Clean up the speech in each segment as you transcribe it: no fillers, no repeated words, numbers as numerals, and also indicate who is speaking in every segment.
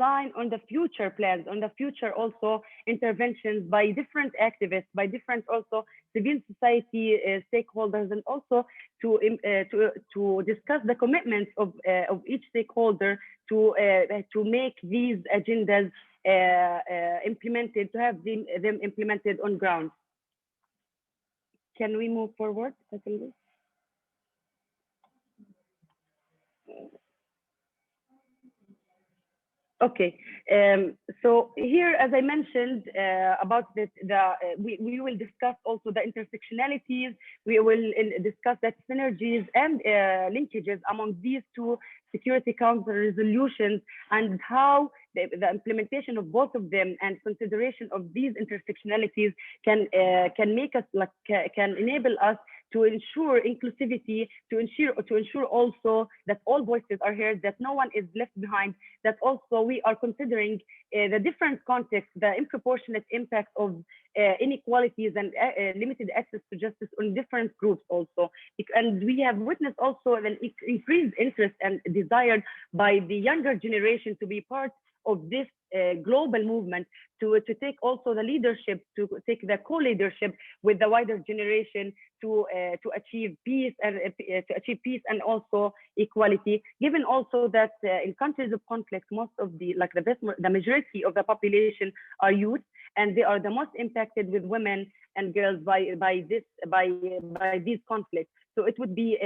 Speaker 1: design on the future plans, on the future also interventions by different activists, by different also civil society stakeholders, and also to discuss the commitments of each stakeholder to make these agendas implemented, to have them implemented on ground. Can we move forward? Okay, so here, as I mentioned about this, we will discuss also the intersectionalities. We will discuss the synergies and linkages among these two Security Council resolutions, and how the implementation of both of them and consideration of these intersectionalities can make us can enable us to ensure inclusivity, to ensure also that all voices are heard, that no one is left behind, that also we are considering the different contexts, the disproportionate impact of inequalities and limited access to justice on different groups also. And we have witnessed also an increased interest and desire by the younger generation to be part of this global movement, to take also the leadership, to take the co-leadership with the wider generation to achieve peace and also equality. Given also that in countries of conflict, most of the majority of the population are youth, and they are the most impacted with women and girls by these conflicts. So it would be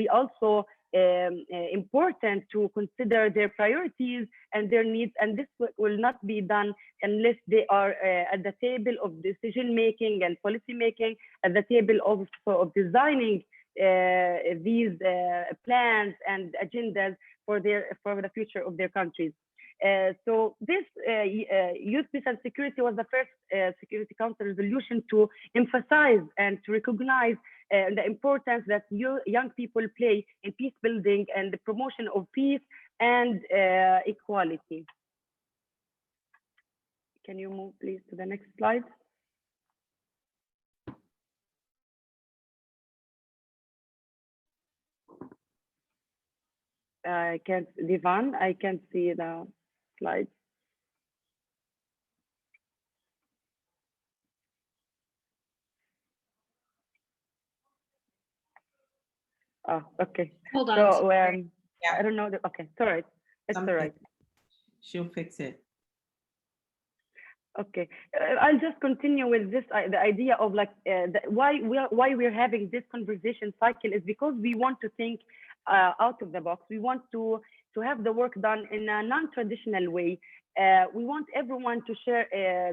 Speaker 1: also important to consider their priorities and their needs, and this will not be done unless they are at the table of decision making and policy making, at the table of designing these plans and agendas for the future of their countries. So this Youth, Peace and Security was the first Security Council resolution to emphasize and to recognize the importance that young people play in peace building and the promotion of peace and equality. Can you move please to the next slide? I can't, Divan, I can't see the slides. Oh, okay.
Speaker 2: Hold on.
Speaker 1: So yeah, I don't know. Okay, it's all right. It's all right.
Speaker 3: She'll fix it.
Speaker 1: Okay, I'll just continue with this. The idea of why we're having this conversation cycle is because we want to think out of the box. We want to have the work done in a non-traditional way. We want everyone to share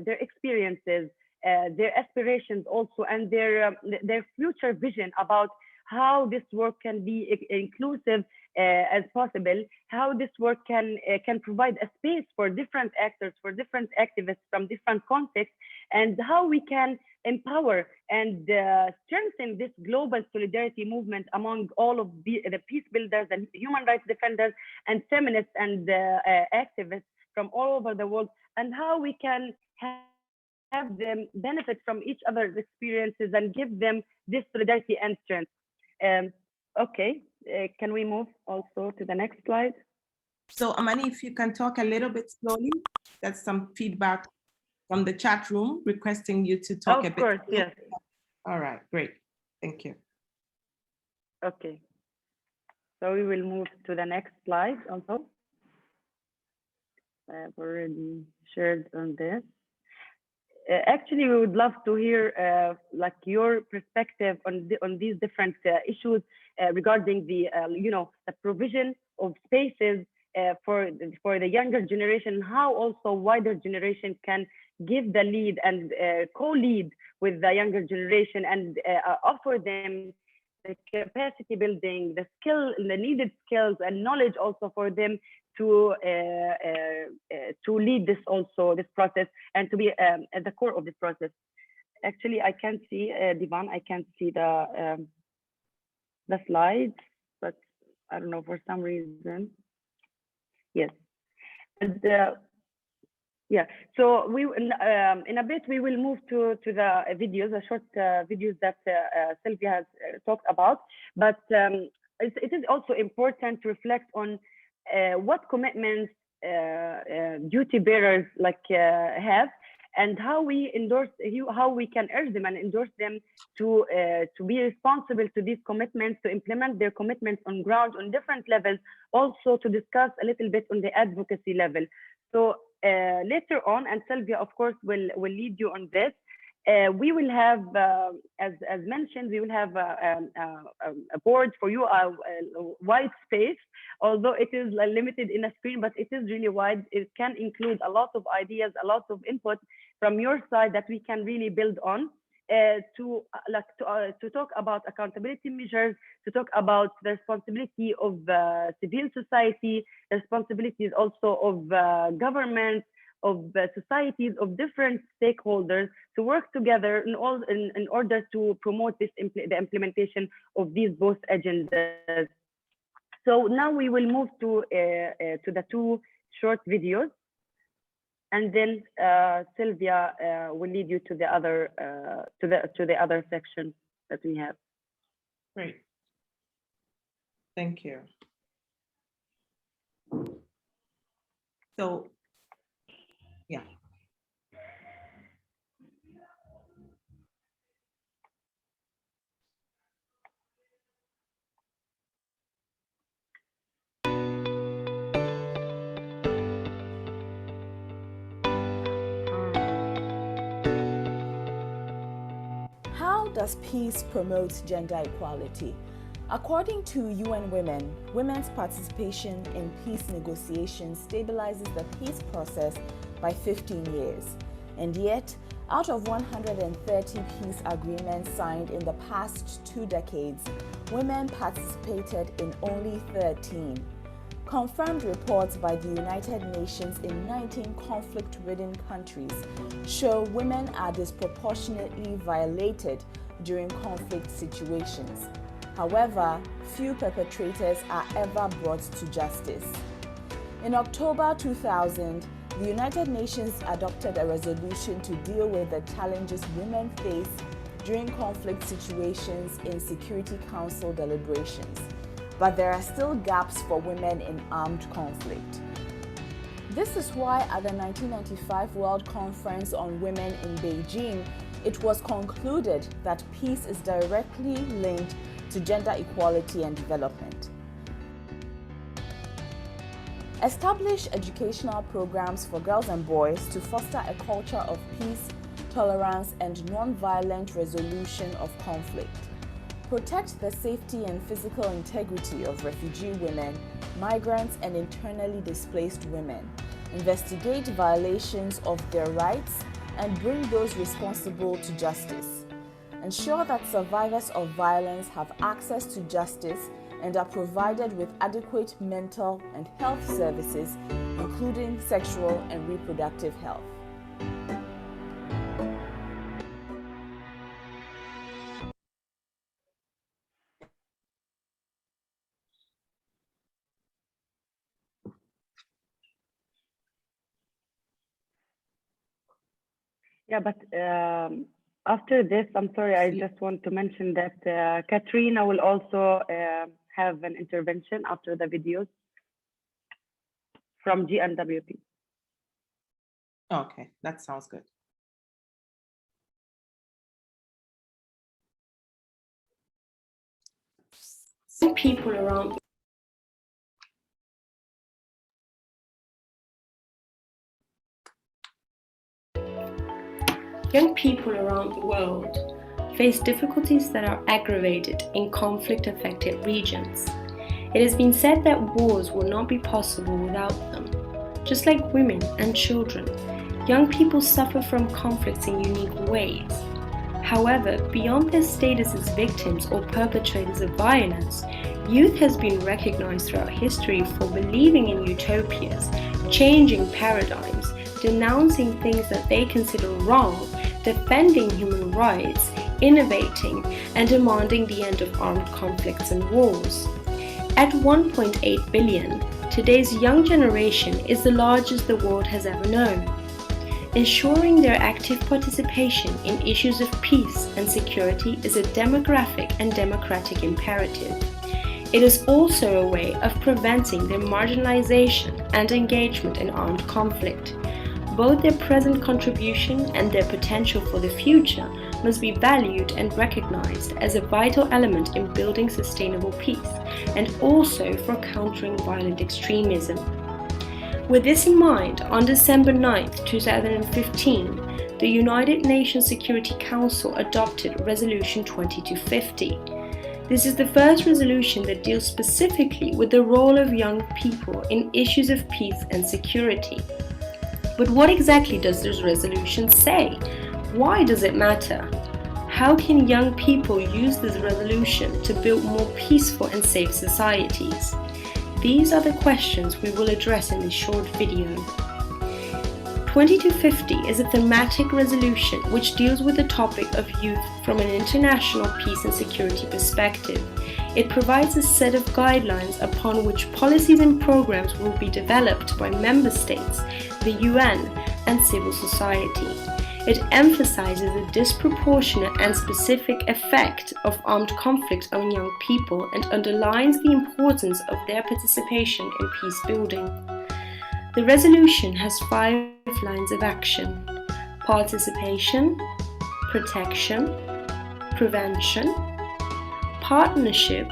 Speaker 1: their experiences, their aspirations also, and their future vision about how this work can be inclusive as possible, how this work can provide a space for different actors, for different activists from different contexts, and how we can empower and strengthen this global solidarity movement among all of the peace builders and human rights defenders and feminists and activists from all over the world, and how we can have them benefit from each other's experiences and give them this solidarity and strength. Okay, can we move also to the next slide?
Speaker 3: So Amani, if you can talk a little bit slowly, that's some feedback from the chat room requesting you to talk a bit.
Speaker 1: Of course, yes.
Speaker 3: All right, great. Thank you.
Speaker 1: Okay, so we will move to the next slide also. I've already shared on this. Actually, we would love to hear your perspective on these different issues regarding the the provision of spaces for the younger generation, how also wider generation can give the lead and co-lead with the younger generation and offer them the capacity building, the needed skills and knowledge also for them to lead this process and to be at the core of this process. Actually, I can't see Divan. I can't see the slides, but I don't know for some reason. Yes, and yeah. So we in a bit we will move to the videos, the short videos that Sylvia has talked about. But it is also important to reflect on what commitments duty bearers have, and how we endorse, how we can urge them and endorse them to be responsible to these commitments, to implement their commitments on ground on different levels, also to discuss a little bit on the advocacy level. So later on, and Sylvia, of course, will lead you on this. We will have, as mentioned, we will have a board for you, a wide space, although it is limited in a screen, but it is really wide. It can include a lot of ideas, a lot of input from your side that we can really build on, to talk about accountability measures, to talk about the responsibility of civil society, the responsibilities also of government, of societies, of different stakeholders, to work together in order to promote the implementation of these both agendas. So now we will move to the two short videos, and then Sylvia will lead you to the other section that we have.
Speaker 3: Great. Thank you. So, yeah.
Speaker 2: How does peace promote gender equality? According to UN Women, women's participation in peace negotiations stabilizes the peace process by 15 years. And yet, out of 130 peace agreements signed in the past 2 decades, women participated in only 13. Confirmed reports by the United Nations in 19 conflict-ridden countries show women are disproportionately violated during conflict situations. However, few perpetrators are ever brought to justice. In October 2000, the United Nations adopted a resolution to deal with the challenges women face during conflict situations in Security Council deliberations. But there are still gaps for women in armed conflict. This is why at the 1995 World Conference on Women in Beijing, it was concluded that peace is directly linked to gender equality and development. Establish educational programs for girls and boys to foster a culture of peace, tolerance, and non-violent resolution of conflict. Protect the safety and physical integrity of refugee women, migrants, and internally displaced women. Investigate violations of their rights and bring those responsible to justice. Ensure that survivors of violence have access to justice and are provided with adequate mental and health services, including sexual and reproductive health.
Speaker 1: Yeah, but after this, I'm sorry, I just want to mention that Katrina will also have an intervention after the videos from GNWP.
Speaker 3: Okay, that sounds good.
Speaker 4: Some people around young people around the world face difficulties that are aggravated in conflict-affected regions. It has been said that wars will not be possible without them. Just like women and children, young people suffer from conflicts in unique ways. However, beyond their status as victims or perpetrators of violence, youth has been recognized throughout history for believing in utopias, changing paradigms, denouncing things that they consider wrong, defending human rights, innovating, and demanding the end of armed conflicts and wars. At 1.8 billion, today's young generation is the largest the world has ever known. Ensuring their active participation in issues of peace and security is a demographic and democratic imperative. It is also a way of preventing their marginalization and engagement in armed conflict. Both their present contribution and their potential for the future must be valued and recognized as a vital element in building sustainable peace and also for countering violent extremism. With this in mind, on December 9, 2015, the United Nations Security Council adopted Resolution 2250. This is the first resolution that deals specifically with the role of young people in issues of peace and security. But what exactly does this resolution say? Why does it matter? How can young people use this resolution to build more peaceful and safe societies? These are the questions we will address in this short video. 2250 is a thematic resolution which deals with the topic of youth from an international peace and security perspective. It provides a set of guidelines upon which policies and programs will be developed by member states, the UN, and civil society. It emphasizes the disproportionate and specific effect of armed conflict on young people and underlines the importance of their participation in peace building. The resolution has 5 lines of action: participation, protection, prevention, partnership,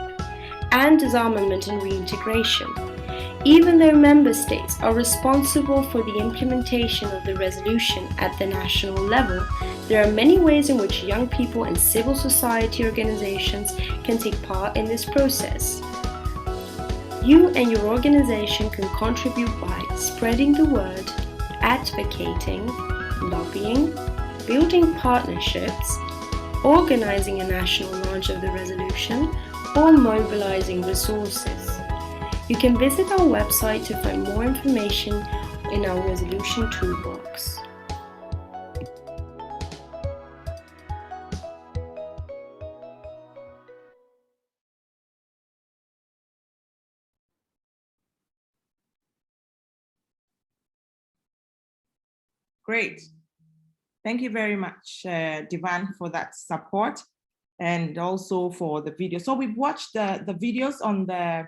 Speaker 4: and disarmament and reintegration. Even though member states are responsible for the implementation of the resolution at the national level, there are many ways in which young people and civil society organizations can take part in this process. You and your organization can contribute by spreading the word, advocating, lobbying, building partnerships, organizing a national launch of the resolution, or mobilizing resources. You can visit our website to find more information in our resolution toolbox.
Speaker 3: Great. Thank you very much, Divan, for that support and also for the video. So we've watched the videos on the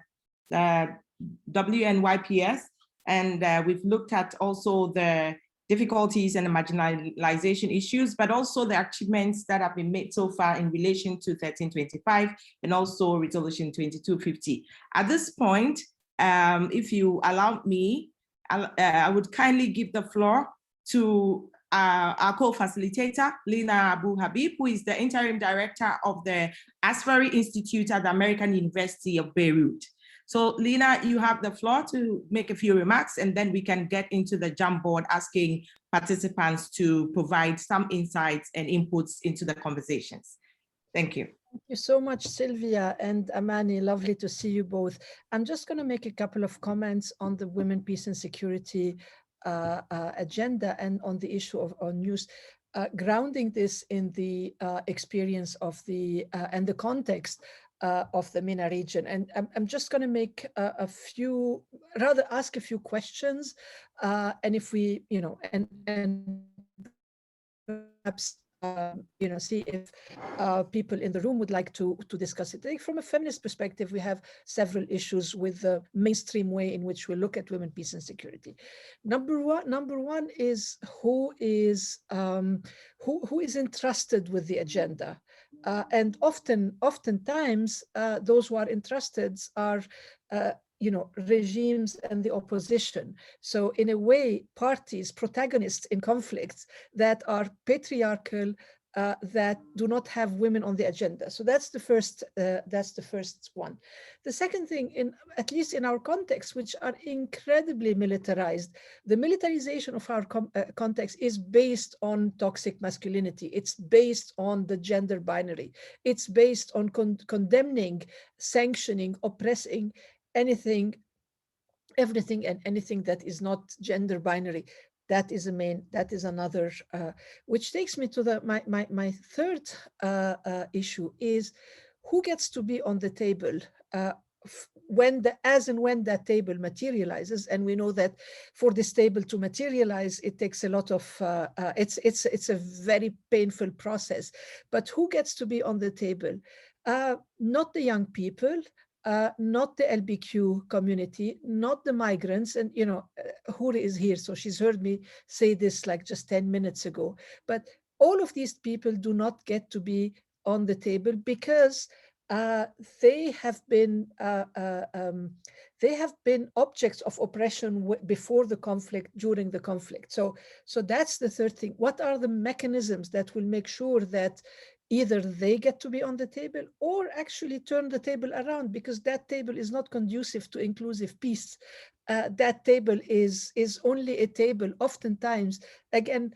Speaker 3: WNYPS, and we've looked at also the difficulties and the marginalization issues, but also the achievements that have been made so far in relation to 1325 and also Resolution 2250. At this point, if you allow me, I would kindly give the floor to our co-facilitator, Lina Abu Habib, who is the interim director of the Asfari Institute at the American University of Beirut. So Lina, you have the floor to make a few remarks, and then we can get into the Jamboard asking participants to provide some insights and inputs into the conversations. Thank you.
Speaker 5: Thank you so much, Sylvia and Amani. Lovely to see you both. I'm just going to make a couple of comments on the Women, Peace and Security agenda and on the issue of news, grounding this in the experience of the and the context of the MENA region. And I'm just going to make ask a few questions, and if we, and perhaps see if people in the room would like to discuss it. I think from a feminist perspective, we have several issues with the mainstream way in which we look at women, peace and security. Number one is who is entrusted with the agenda, and oftentimes those who are entrusted are regimes and the opposition. So in a way, parties, protagonists in conflicts that are patriarchal, that do not have women on the agenda. So that's the first one. The second thing, at least in our context, which are incredibly militarized, the militarization of our context is based on toxic masculinity. It's based on the gender binary. It's based on condemning, sanctioning, oppressing everything and anything that is not gender binary. That is another, which takes me to my third issue is who gets to be on the table when that table materializes. And we know that for this table to materialize, it takes a lot of, it's a very painful process. But who gets to be on the table? Not the young people, not the LBQ community, not the migrants. And, you know, Huri is here, so she's heard me say this like just 10 minutes ago. But all of these people do not get to be on the table because they have been objects of oppression before the conflict, during the conflict. So that's the third thing. What are the mechanisms that will make sure that either they get to be on the table or actually turn the table around, because that table is not conducive to inclusive peace. That table is only a table, oftentimes, again,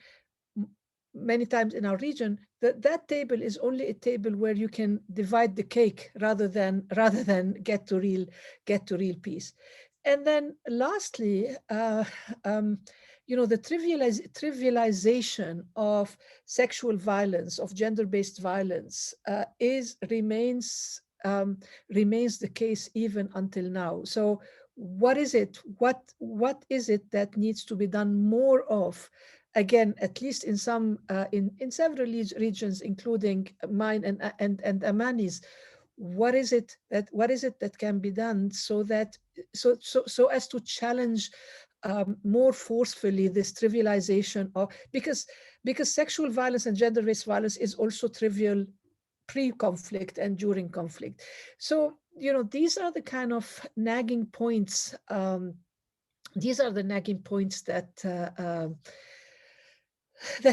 Speaker 5: many times in our region, that table is only a table where you can divide the cake rather than get to real peace. And then lastly, you know, the trivialization of sexual violence, of gender-based violence, remains the case even until now. So what is it? What is it that needs to be done more of? Again, at least in some in several regions, including mine and Amani's, what is it that can be done so that so as to challenge more forcefully this trivialization of, because sexual violence and gender-based violence is also trivial pre-conflict and during conflict. So, you know, these are the kind of nagging points. These are the nagging points that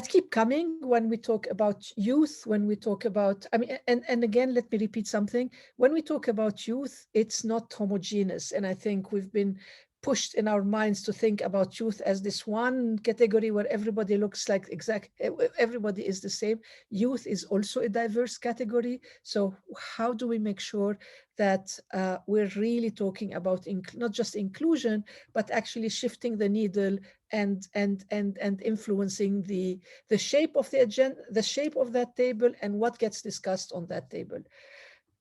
Speaker 5: keep coming when we talk about youth, when we talk about, I mean, and again, let me repeat something. When we talk about youth, it's not homogeneous. And I think we've been pushed in our minds to think about youth as this one category where everybody looks like everybody is the same. Youth is also a diverse category. So how do we make sure that we're really talking about not just inclusion, but actually shifting the needle and influencing the shape of the agenda, the shape of that table, and what gets discussed on that table.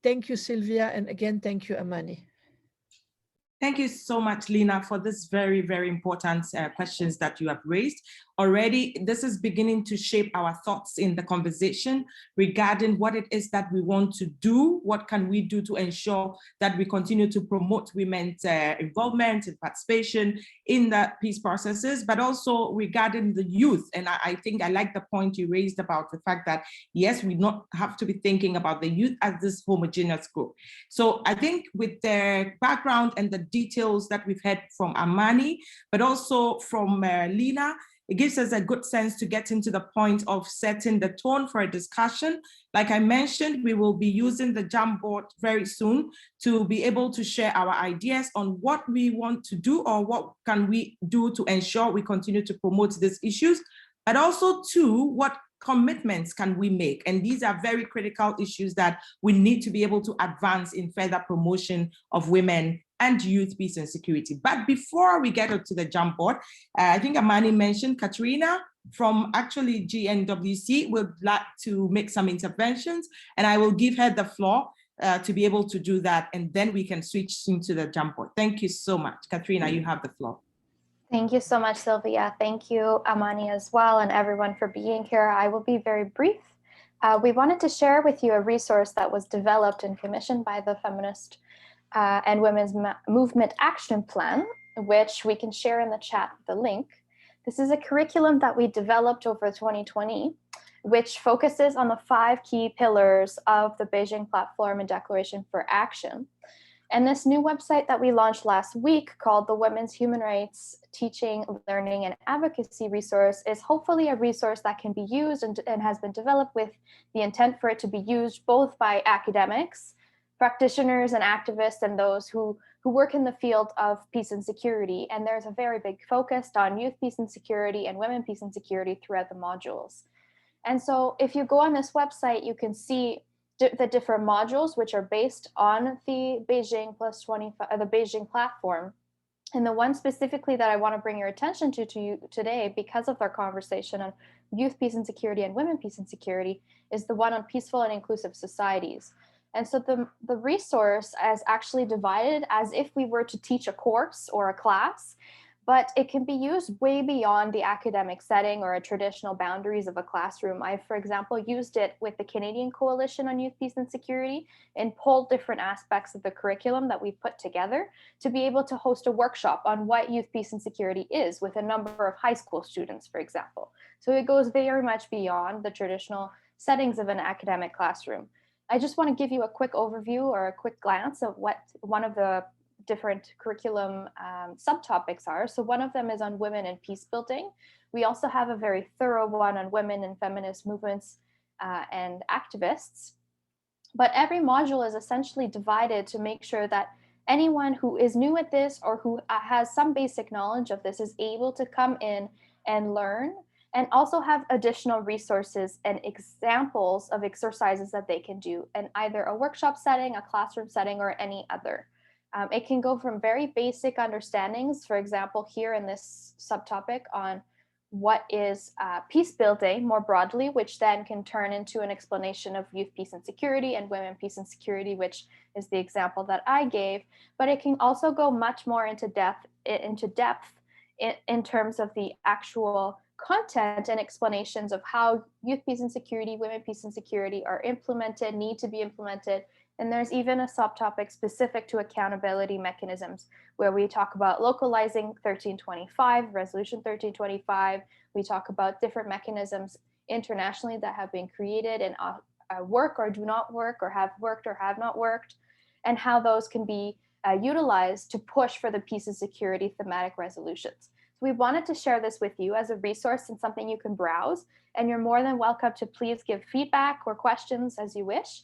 Speaker 5: Thank you, Sylvia, and again, thank you, Amani.
Speaker 3: Thank you so much, Lina, for this very, very important questions that you have raised. Already, this is beginning to shape our thoughts in the conversation regarding what it is that we want to do. What can we do to ensure that we continue to promote women's involvement and participation in the peace processes, but also regarding the youth. And I think I like the point you raised about the fact that, yes, we not have to be thinking about the youth as this homogeneous group. So I think with the background and the details that we've heard from Amani, but also from Lina, it gives us a good sense to get into the point of setting the tone for a discussion. Like I mentioned, we will be using the Jamboard very soon to be able to share our ideas on what we want to do or what can we do to ensure we continue to promote these issues, but also too, what commitments can we make? And these are very critical issues that we need to be able to advance in further promotion of women and youth peace and security. But before we get to the Jamboard, I think Amani mentioned Katrina from actually GNWC would like to make some interventions, and I will give her the floor to be able to do that, and then we can switch into the Jamboard. Thank you so much. Katrina, you have the floor.
Speaker 6: Thank you so much, Sylvia. Thank you, Amani, as well, and everyone for being here. I will be very brief. We wanted to share with you a resource that was developed and commissioned by the Feminist and Women's Movement Action Plan, which we can share in the chat, the link. This is a curriculum that we developed over 2020, which focuses on the 5 key pillars of the Beijing Platform and Declaration for Action. And this new website that we launched last week, called the Women's Human Rights Teaching, Learning, and Advocacy Resource, is hopefully a resource that can be used and has been developed with the intent for it to be used both by academics, practitioners and activists, and those who work in the field of peace and security. And there's a very big focus on youth peace and security and women peace and security throughout the modules. And so if you go on this website, you can see the different modules which are based on the Beijing +25, the Beijing platform. And the one specifically that I want to bring your attention to you today, because of our conversation on youth peace and security and women peace and security, is the one on peaceful and inclusive societies. And so the resource is actually divided as if we were to teach a course or a class, but it can be used way beyond the academic setting or a traditional boundaries of a classroom. I, for example, used it with the Canadian Coalition on Youth, Peace and Security and pulled different aspects of the curriculum that we put together to be able to host a workshop on what youth, peace and security is with a number of high school students, for example. So it goes very much beyond the traditional settings of an academic classroom. I just want to give you a quick overview or a quick glance of what one of the different curriculum subtopics are. So one of them is on women and peace building. We also have a very thorough one on women and feminist movements and activists. But every module is essentially divided to make sure that anyone who is new at this or who has some basic knowledge of this is able to come in and learn, and also have additional resources and examples of exercises that they can do in either a workshop setting, a classroom setting, or any other. It can go from very basic understandings, for example, here in this subtopic on what is peace building more broadly, which then can turn into an explanation of youth, peace and security and women, peace and security, which is the example that I gave. But it can also go much more into depth in terms of the actual content and explanations of how youth, peace and security, women, peace and security are implemented, need to be implemented. And there's even a subtopic specific to accountability mechanisms where we talk about localizing 1325, Resolution 1325. We talk about different mechanisms internationally that have been created and work or do not work, or have worked or have not worked, and how those can be utilized to push for the peace and security thematic resolutions. So we wanted to share this with you as a resource and something you can browse, and you're more than welcome to please give feedback or questions as you wish.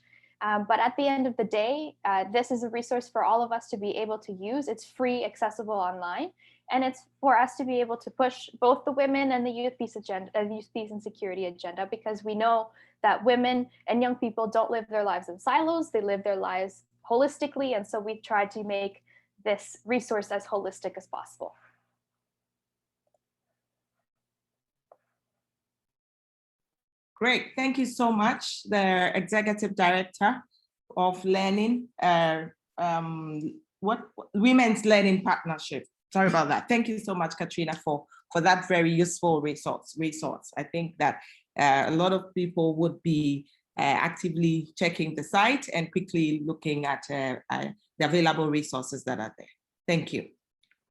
Speaker 6: But at the end of the day, this is a resource for all of us to be able to use. It's free, accessible online, and it's for us to be able to push both the women and the youth peace agenda, youth peace and security agenda, because we know that women and young people don't live their lives in silos. They live their lives holistically, and so we've tried to make this resource as holistic as possible.
Speaker 3: Great, thank you so much, the Executive Director of Learning, Women's Learning Partnership. Sorry about that. Thank you so much, Katrina, for that very useful resource. I think that a lot of people would be actively checking the site and quickly looking at the available resources that are there. Thank you.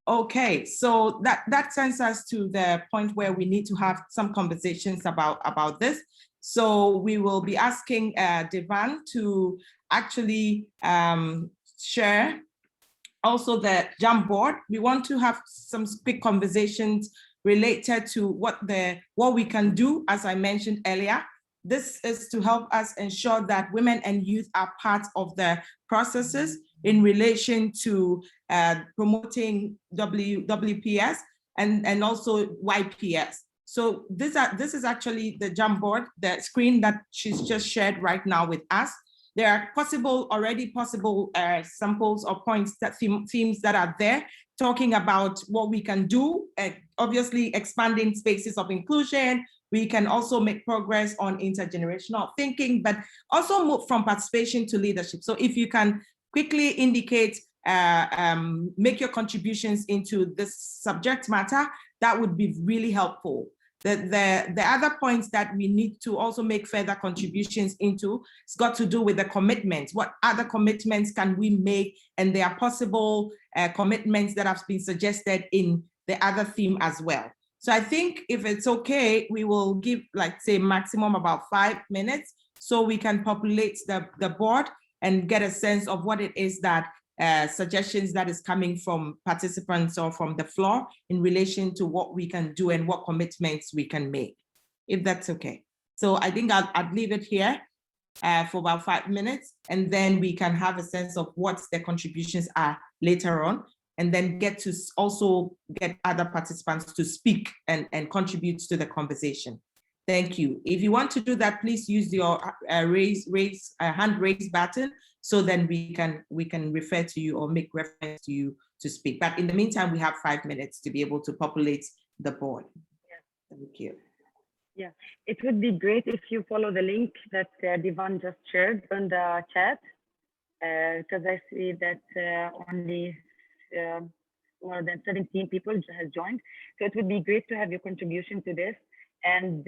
Speaker 3: Okay, so that sends us to the point where we need to have some conversations about this. So we will be asking Devan to actually share also the Jamboard. We want to have some quick conversations related to what we can do, as I mentioned earlier. This is to help us ensure that women and youth are part of the processes in relation to promoting WPS and also YPS. So this is actually the Jamboard, the screen that she's just shared right now with us. There are already possible samples or points, that themes that are there, talking about what we can do, obviously expanding spaces of inclusion. We can also make progress on intergenerational thinking, but also move from participation to leadership. So if you can quickly indicate, make your contributions into this subject matter, that would be really helpful. The other points that we need to also make further contributions into, it's got to do with the commitments. What other commitments can we make? And there are possible commitments that have been suggested in the other theme as well. So I think if it's okay, we will give, like, say, maximum about 5 minutes so we can populate the board and get a sense of what it is that suggestions that is coming from participants or from the floor in relation to what we can do and what commitments we can make, if that's okay. So I think I'd leave it here for about 5 minutes, and then we can have a sense of what the contributions are later on, and then get to also get other participants to speak and contribute to the conversation. Thank you. If you want to do that, please use your hand raise button, so then we can refer to you or make reference to you to speak. But in the meantime, we have 5 minutes to be able to populate the board. Yeah. Thank you.
Speaker 1: Yeah, it would be great if you follow the link that Devan just shared on the chat, because I see that only more than 17 people has joined. So it would be great to have your contribution to this. And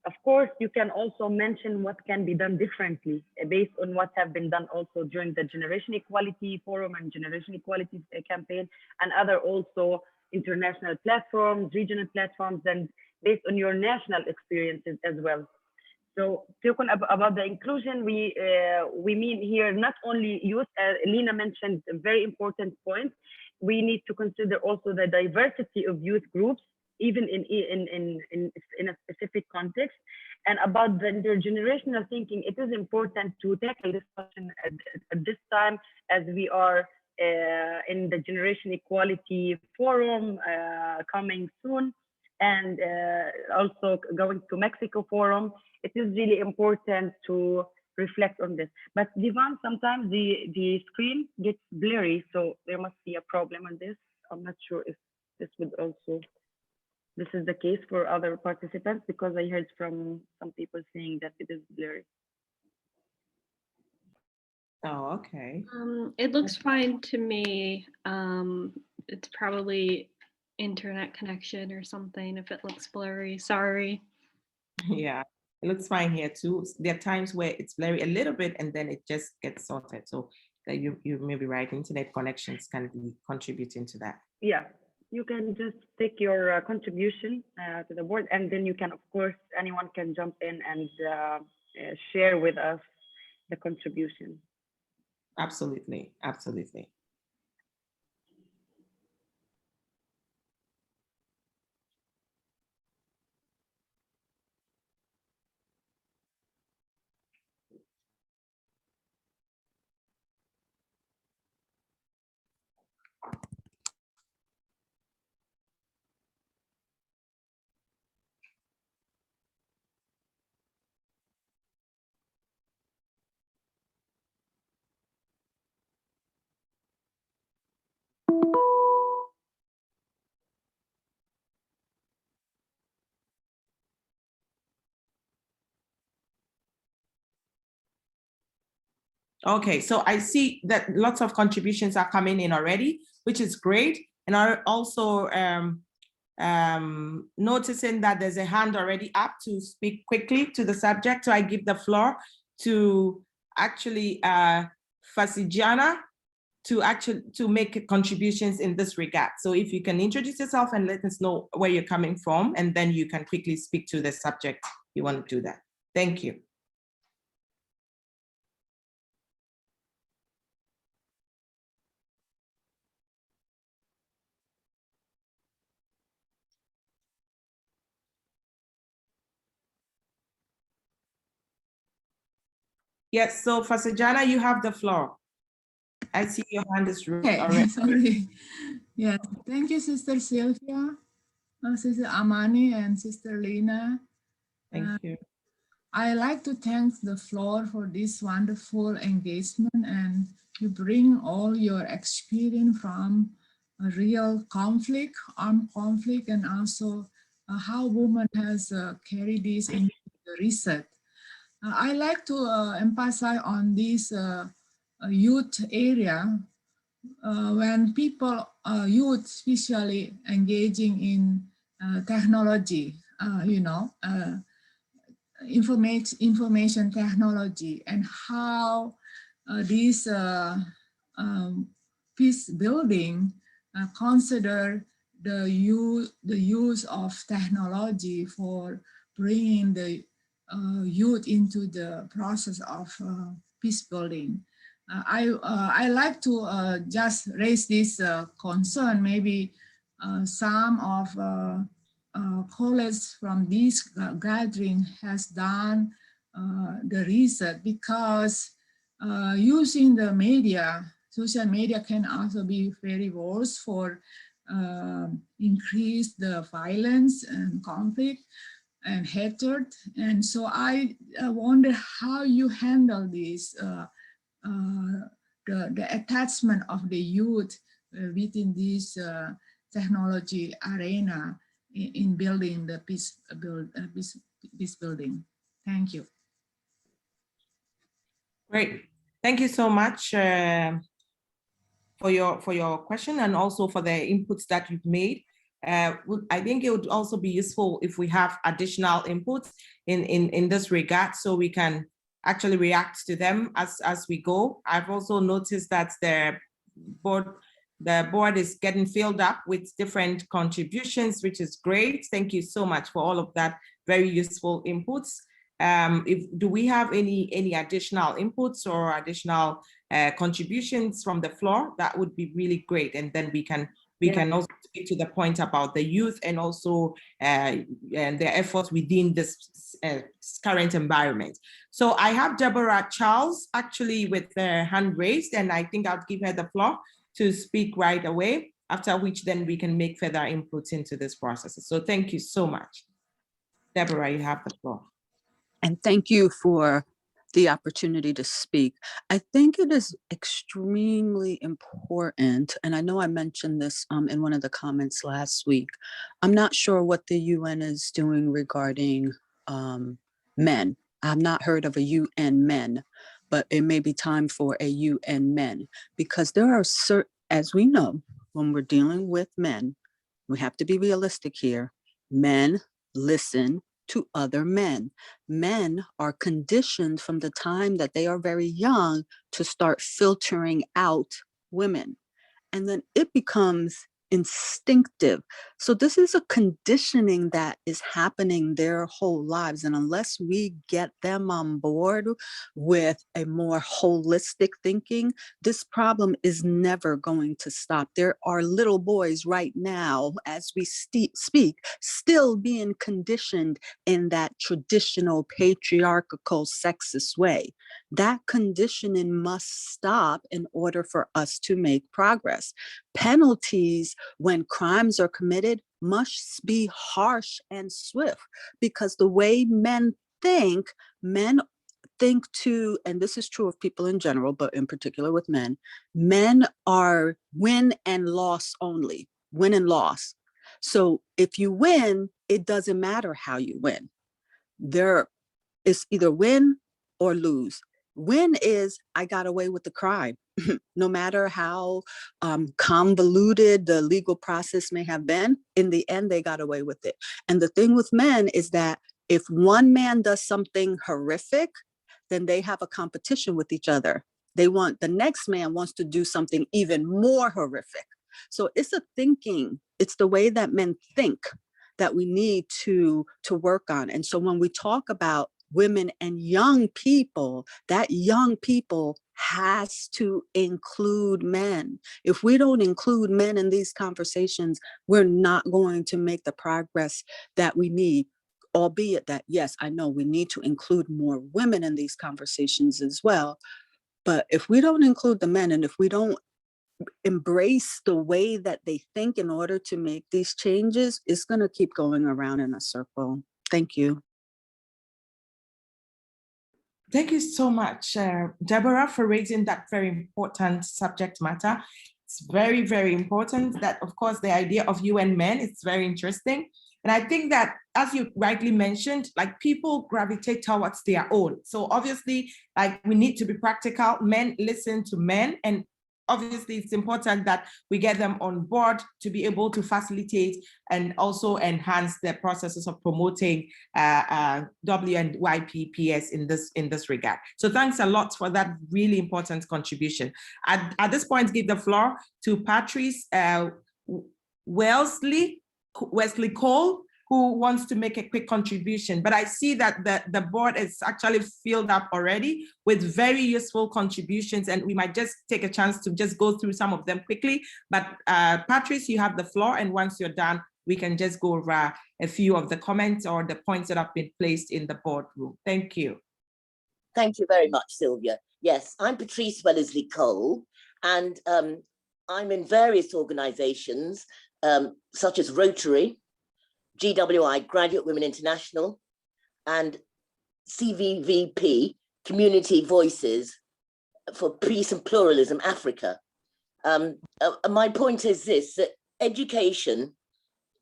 Speaker 1: of course, you can also mention what can be done differently based on what have been done also during the Generation Equality Forum and Generation Equality campaign, and other also international platforms, regional platforms, and based on your national experiences as well. So talking about the inclusion, we mean here not only youth. Lina mentioned a very important point. We need to consider also the diversity of youth groups, even in a specific context. And about the intergenerational thinking, it is important to tackle this question at this time, as we are in the Generation Equality Forum coming soon, and also going to Mexico Forum. It is really important to reflect on this. But Divan, sometimes the screen gets blurry, so there must be a problem on this. I'm not sure if this would also, this is the case for other participants, because I heard from some people saying that it is blurry.
Speaker 3: Oh, okay.
Speaker 4: It looks fine to me. It's probably internet connection or something if it looks blurry. Sorry.
Speaker 3: Yeah, it looks fine here too. There are times where it's blurry a little bit and then it just gets sorted. So you may be right. Internet connections can be contributing to that.
Speaker 1: Yeah, you can just take your contribution to the board, and then you can, of course, anyone can jump in and share with us the contribution.
Speaker 3: Absolutely, absolutely. Okay, so I see that lots of contributions are coming in already, which is great. And I'm also noticing that there's a hand already up to speak quickly to the subject. So I give the floor to actually Fasijana to make contributions in this regard. So if you can introduce yourself and let us know where you're coming from, and then you can quickly speak to the subject you want to do that. Thank you. Yes, so Fasijana, you have the floor. I see your hand is raised already.
Speaker 7: Sorry. Yeah, thank you, Sister Sylvia, Sister Amani, and Sister Lina.
Speaker 3: Thank you.
Speaker 7: I like to thank the floor for this wonderful engagement, and you bring all your experience from a real conflict, armed conflict, and also how women has carried this into the research. I like to emphasize on this youth area. When people, youth especially engaging in technology, information technology, and how this peace building consider the use of technology for bringing the youth into the process of peace building. I like to just raise this concern. Maybe some of colleagues from this gathering has done the research, because using the media, social media can also be very worse for increase the violence and conflict and hatred. And so I wonder how you handle this, the attachment of the youth within this technology arena in building the peace building. Thank you.
Speaker 3: Great. Thank you so much, your question and also for the inputs that you've made. I think it would also be useful if we have additional inputs in this regard, so we can actually react to them as we go. I've also noticed that the board is getting filled up with different contributions, which is great. Thank you so much for all of that very useful inputs. Do we have any additional inputs or additional contributions from the floor? That would be really great, and then we can also speak to the point about the youth and also and their efforts within this current environment. So I have Deborah Charles actually with her hand raised, and I think I'll give her the floor to speak right away, after which then we can make further inputs into this process. So thank you so much. Deborah, you have the floor.
Speaker 8: And thank you for the opportunity to speak. I think it is extremely important, and I know I mentioned this in one of the comments last week. I'm not sure what the UN is doing regarding men. I've not heard of a UN men, but it may be time for a UN men, because there are certain, as we know, when we're dealing with men, we have to be realistic here. Men listen to other men. Men are conditioned from the time that they are very young to start filtering out women. And then it becomes instinctive. So this is a conditioning that is happening their whole lives. And unless we get them on board with a more holistic thinking, this problem is never going to stop. There are little boys right now, as we speak, still being conditioned in that traditional patriarchal sexist way. That conditioning must stop in order for us to make progress. Penalties when crimes are committed must be harsh and swift, because the way men think too, and this is true of people in general, but in particular with men are win and loss only, win and loss. So if you win, it doesn't matter how you win. There is either win or lose. Win is, I got away with the crime. No matter how convoluted the legal process may have been, in the end, they got away with it. And the thing with men is that if one man does something horrific, then they have a competition with each other. The next man wants to do something even more horrific. So it's a thinking, it's the way that men think that we need to work on. And so when we talk about women and young people, that young people has to include men. If we don't include men in these conversations, we're not going to make the progress that we need. Albeit that, yes, I know we need to include more women in these conversations as well. But if we don't include the men, and if we don't embrace the way that they think in order to make these changes, it's going to keep going around in a circle. Thank you.
Speaker 3: Thank you so much, Deborah, for raising that very important subject matter. It's very, very important that, of course, the idea of UN men is very interesting. And I think that, as you rightly mentioned, like, people gravitate towards their own. So obviously, like, we need to be practical. Men listen to men, and obviously it's important that we get them on board to be able to facilitate and also enhance the processes of promoting WNYPPS in this regard. So thanks a lot for that really important contribution. At this point, give the floor to Patrice Wesley Cole, who wants to make a quick contribution. But I see that the board is actually filled up already with very useful contributions, and we might just take a chance to just go through some of them quickly. But Patrice, you have the floor, and once you're done, we can just go over a few of the comments or the points that have been placed in the boardroom. Thank you.
Speaker 9: Thank you very much, Sylvia. Yes, I'm Patrice Wellesley Cole, and I'm in various organizations, such as Rotary, GWI, Graduate Women International, and CVVP, Community Voices for Peace and Pluralism Africa. My point is this, that education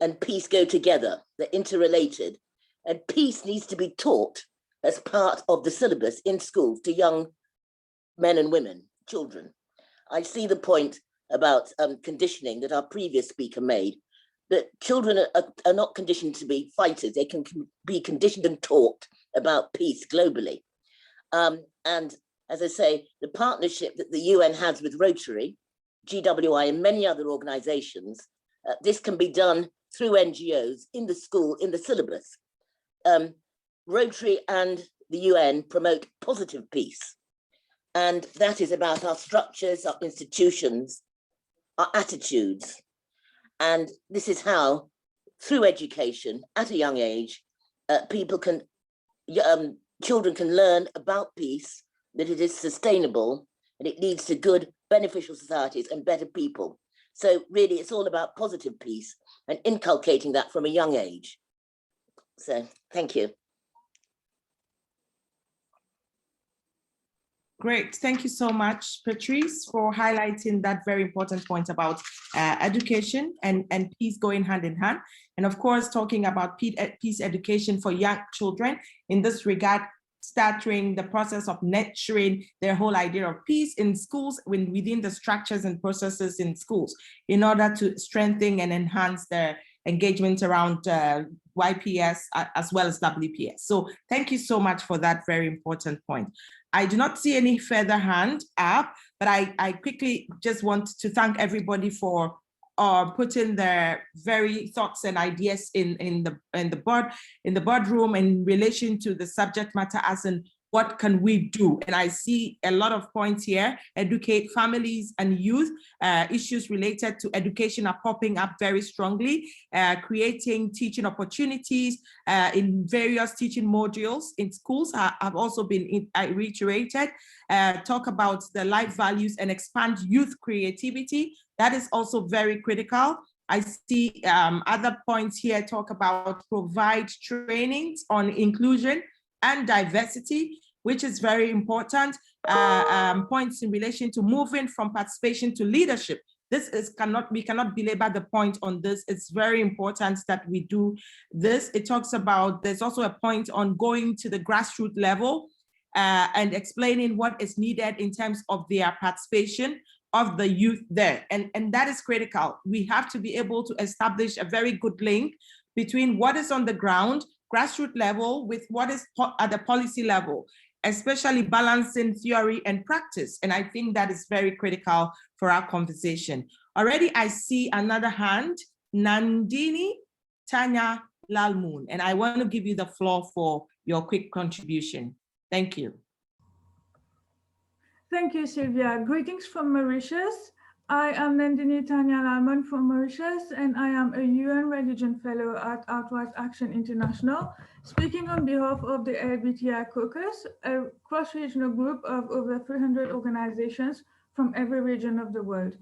Speaker 9: and peace go together, they're interrelated, and peace needs to be taught as part of the syllabus in schools to young men and women, children. I see the point about conditioning that our previous speaker made, that children are not conditioned to be fighters. They can be conditioned and taught about peace globally. And as I say, the partnership that the UN has with Rotary, GWI, and many other organizations, this can be done through NGOs in the school, in the syllabus. Rotary and the UN promote positive peace. And that is about our structures, our institutions, our attitudes. And this is how, through education at a young age, children can learn about peace, that it is sustainable, and it leads to good, beneficial societies and better people. So really, it's all about positive peace and inculcating that from a young age. So thank you.
Speaker 3: Great. Thank you so much, Patrice, for highlighting that very important point about education and peace going hand in hand. And of course, talking about peace education for young children. In this regard, starting the process of nurturing their whole idea of peace in schools, within the structures and processes in schools, in order to strengthen and enhance their engagement around YPS as well as WPS. So thank you so much for that very important point. I do not see any further hand up, but I quickly just want to thank everybody for putting their very thoughts and ideas in the boardroom in relation to the subject matter, as in what can we do? And I see a lot of points here. Educate families and youth. Issues related to education are popping up very strongly. Creating teaching opportunities in various teaching modules in schools have also been reiterated. Talk about the life values and expand youth creativity. That is also very critical. I see other points here talk about provide trainings on inclusion and diversity, which is very important. Points in relation to moving from participation to leadership. This is we cannot belabor the point on this. It's very important that we do this. It talks about, there's also a point on going to the grassroots level and explaining what is needed in terms of their participation of the youth there. And that is critical. We have to be able to establish a very good link between what is on the ground, grassroots level, with what is at the policy level, especially balancing theory and practice. And I think that is very critical for our conversation. Already I see another hand, Nandini Tanya Lalmoon, and I want to give you the floor for your quick contribution. Thank you.
Speaker 10: Thank you, Sylvia. Greetings from Mauritius. I am Nandini Tanya Lalman from Mauritius, and I am a UN Religion Fellow at Outward Action International, speaking on behalf of the LGBTI Caucus, a cross-regional group of over 300 organizations from every region of the world.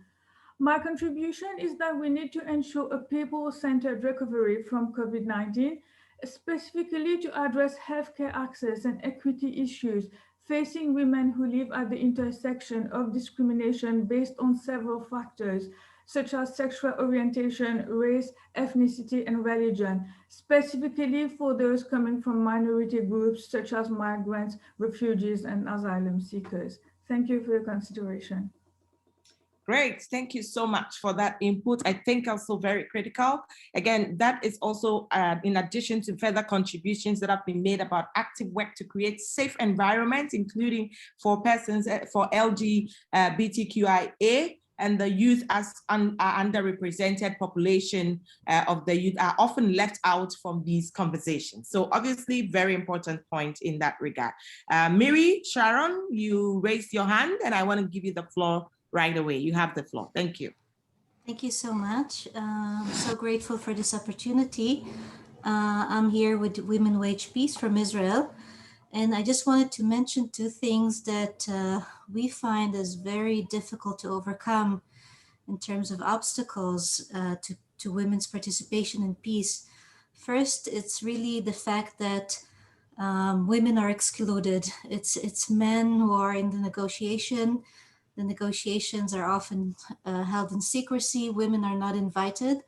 Speaker 10: My contribution is that we need to ensure a people-centered recovery from COVID-19, specifically to address healthcare access and equity issues facing women who live at the intersection of discrimination based on several factors, such as sexual orientation, race, ethnicity, and religion, specifically for those coming from minority groups such as migrants, refugees, and asylum seekers. Thank you for your consideration.
Speaker 3: Great, thank you so much for that input. I think also very critical. Again, that is also in addition to further contributions that have been made about active work to create safe environments, including for persons, for LGBTQIA, and the youth as underrepresented population of the youth are often left out from these conversations. So obviously, very important point in that regard. Miri Sharon, you raised your hand and I want to give you the floor right away. You have the floor. Thank you.
Speaker 11: Thank you so much. I'm so grateful for this opportunity. I'm here with Women Wage Peace from Israel. And I just wanted to mention two things that we find is very difficult to overcome in terms of obstacles to women's participation in peace. First, it's really the fact that women are excluded. It's men who are in the negotiation. The negotiations are often held in secrecy. Women are not invited.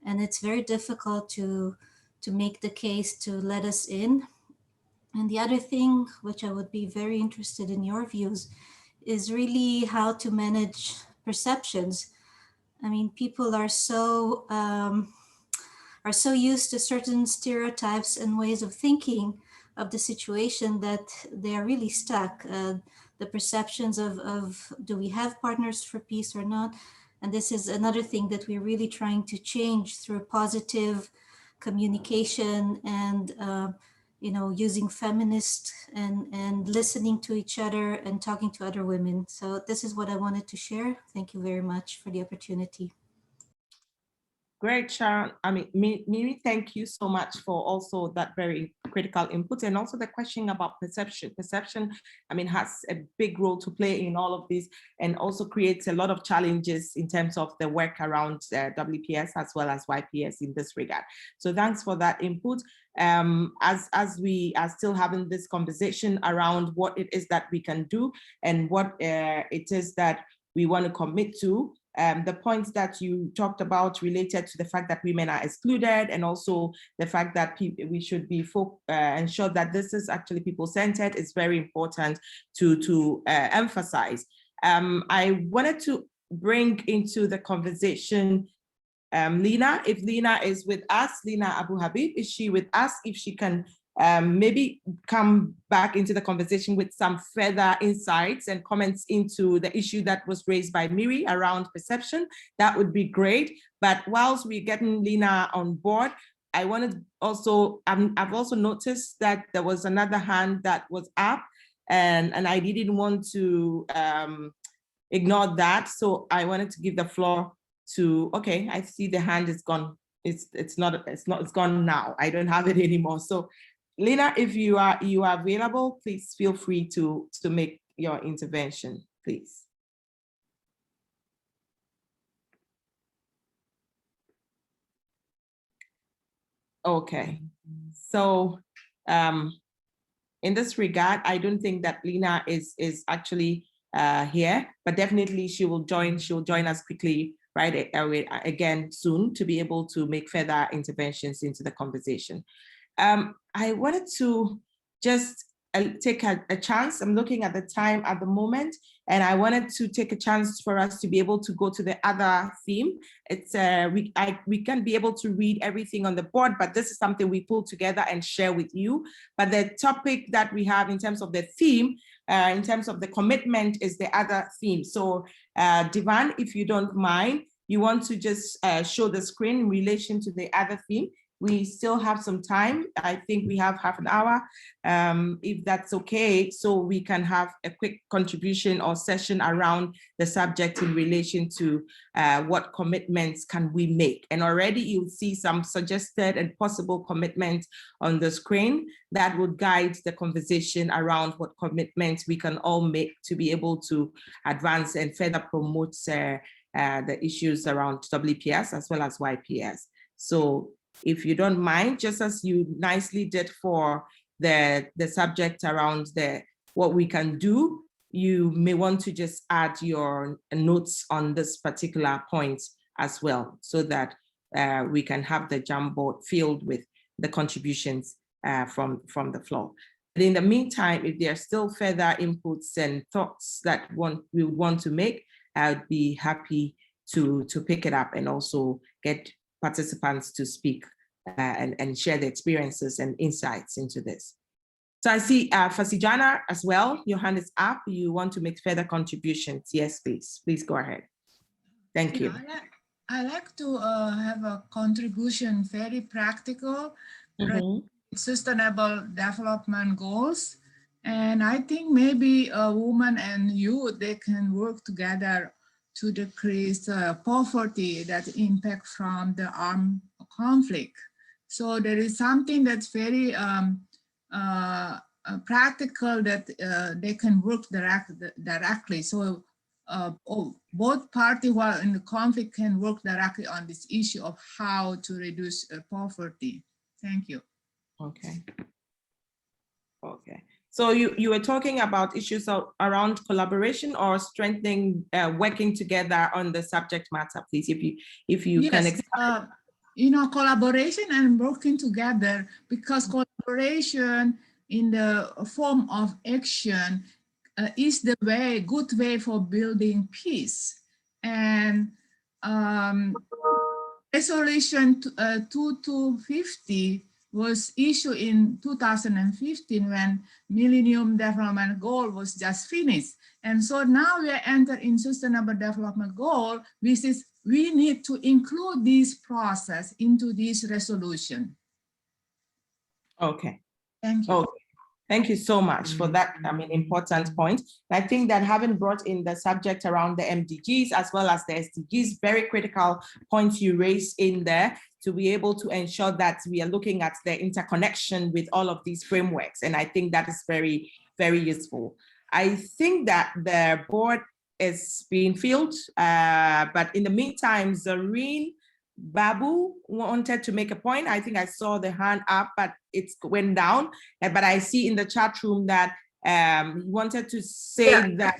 Speaker 11: And it's very difficult to make the case to let us in. And the other thing, which I would be very interested in your views, is really how to manage perceptions. I mean, people are so used to certain stereotypes and ways of thinking of the situation that they are really stuck. The perceptions of do we have partners for peace or not? And this is another thing that we're really trying to change through positive communication and using feminist and listening to each other and talking to other women. So this is what I wanted to share. Thank you very much for the opportunity.
Speaker 3: Great, Sharon. I mean, Miri, thank you so much for also that very critical input, and also the question about perception. Perception, I mean, has a big role to play in all of this, and also creates a lot of challenges in terms of the work around WPS as well as YPS in this regard. So thanks for that input. As we are still having this conversation around what it is that we can do and what it is that we want to commit to. The points that you talked about related to the fact that women are excluded, and also the fact that we should be ensure that this is actually people-centered is very important to emphasize. I wanted to bring into the conversation Lina. If Lina is with us, Lina Abu Habib, is she with us? If she can maybe come back into the conversation with some further insights and comments into the issue that was raised by Miri around perception, that would be great. But whilst we're getting Lina on board, I wanted also, I've also noticed that there was another hand that was up, and I didn't want to ignore that. So I wanted to give the floor to, okay, I see the hand is gone. It's gone now. I don't have it anymore. So Lina, if you are available, please feel free to make your intervention, please. Okay, so in this regard, I don't think that Lina is actually here, but definitely she will join. She'll join us quickly, right, again soon, to be able to make further interventions into the conversation. I wanted to just take a chance. I'm looking at the time at the moment, and I wanted to take a chance for us to be able to go to the other theme. It's we can be able to read everything on the board, but this is something we pull together and share with you. But the topic that we have in terms of the theme, in terms of the commitment, is the other theme. So Divan, if you don't mind, you want to just show the screen in relation to the other theme. We still have some time. I think we have half an hour, if that's okay, so we can have a quick contribution or session around the subject in relation to what commitments can we make. And already you'll see some suggested and possible commitments on the screen that would guide the conversation around what commitments we can all make to be able to advance and further promote the issues around WPS as well as YPS. So if you don't mind, just as you nicely did for the subject around what we can do, you may want to just add your notes on this particular point as well, so that we can have the Jamboard filled with the contributions from the floor. But in the meantime, if there are still further inputs and thoughts that we want to make, I'd be happy to pick it up and also get participants to speak and share their experiences and insights into this. So I see Fasijana as well. Your hand is up. You want to make further contributions? Yes, please. Please go ahead. Thank you.
Speaker 7: I like to have a contribution, very practical, sustainable development goals. And I think maybe women and youth, they can work together to decrease poverty that impact from the armed conflict. So there is something that's very practical that they can work directly. So both parties while in the conflict can work directly on this issue of how to reduce poverty. Thank you.
Speaker 3: Okay. Okay. So you were talking about issues around collaboration or strengthening, working together on the subject matter, please, if you can explain.
Speaker 7: You know, collaboration and working together, because collaboration in the form of action is the good way for building peace. And Resolution 2250 was issued in 2015 when Millennium Development Goal was just finished. And so now we are entering Sustainable Development Goal, which is we need to include this process into this resolution.
Speaker 3: Okay.
Speaker 7: Thank you.
Speaker 3: Okay. Thank you so much for that, important point. I think that having brought in the subject around the MDGs as well as the SDGs, very critical points you raised in there to be able to ensure that we are looking at the interconnection with all of these frameworks. And I think that is very, very useful. I think that the board is being filled, but in the meantime, Zareen Babu wanted to make a point. I think I saw the hand up, but it went down. But I see in the chat room that he wanted to say that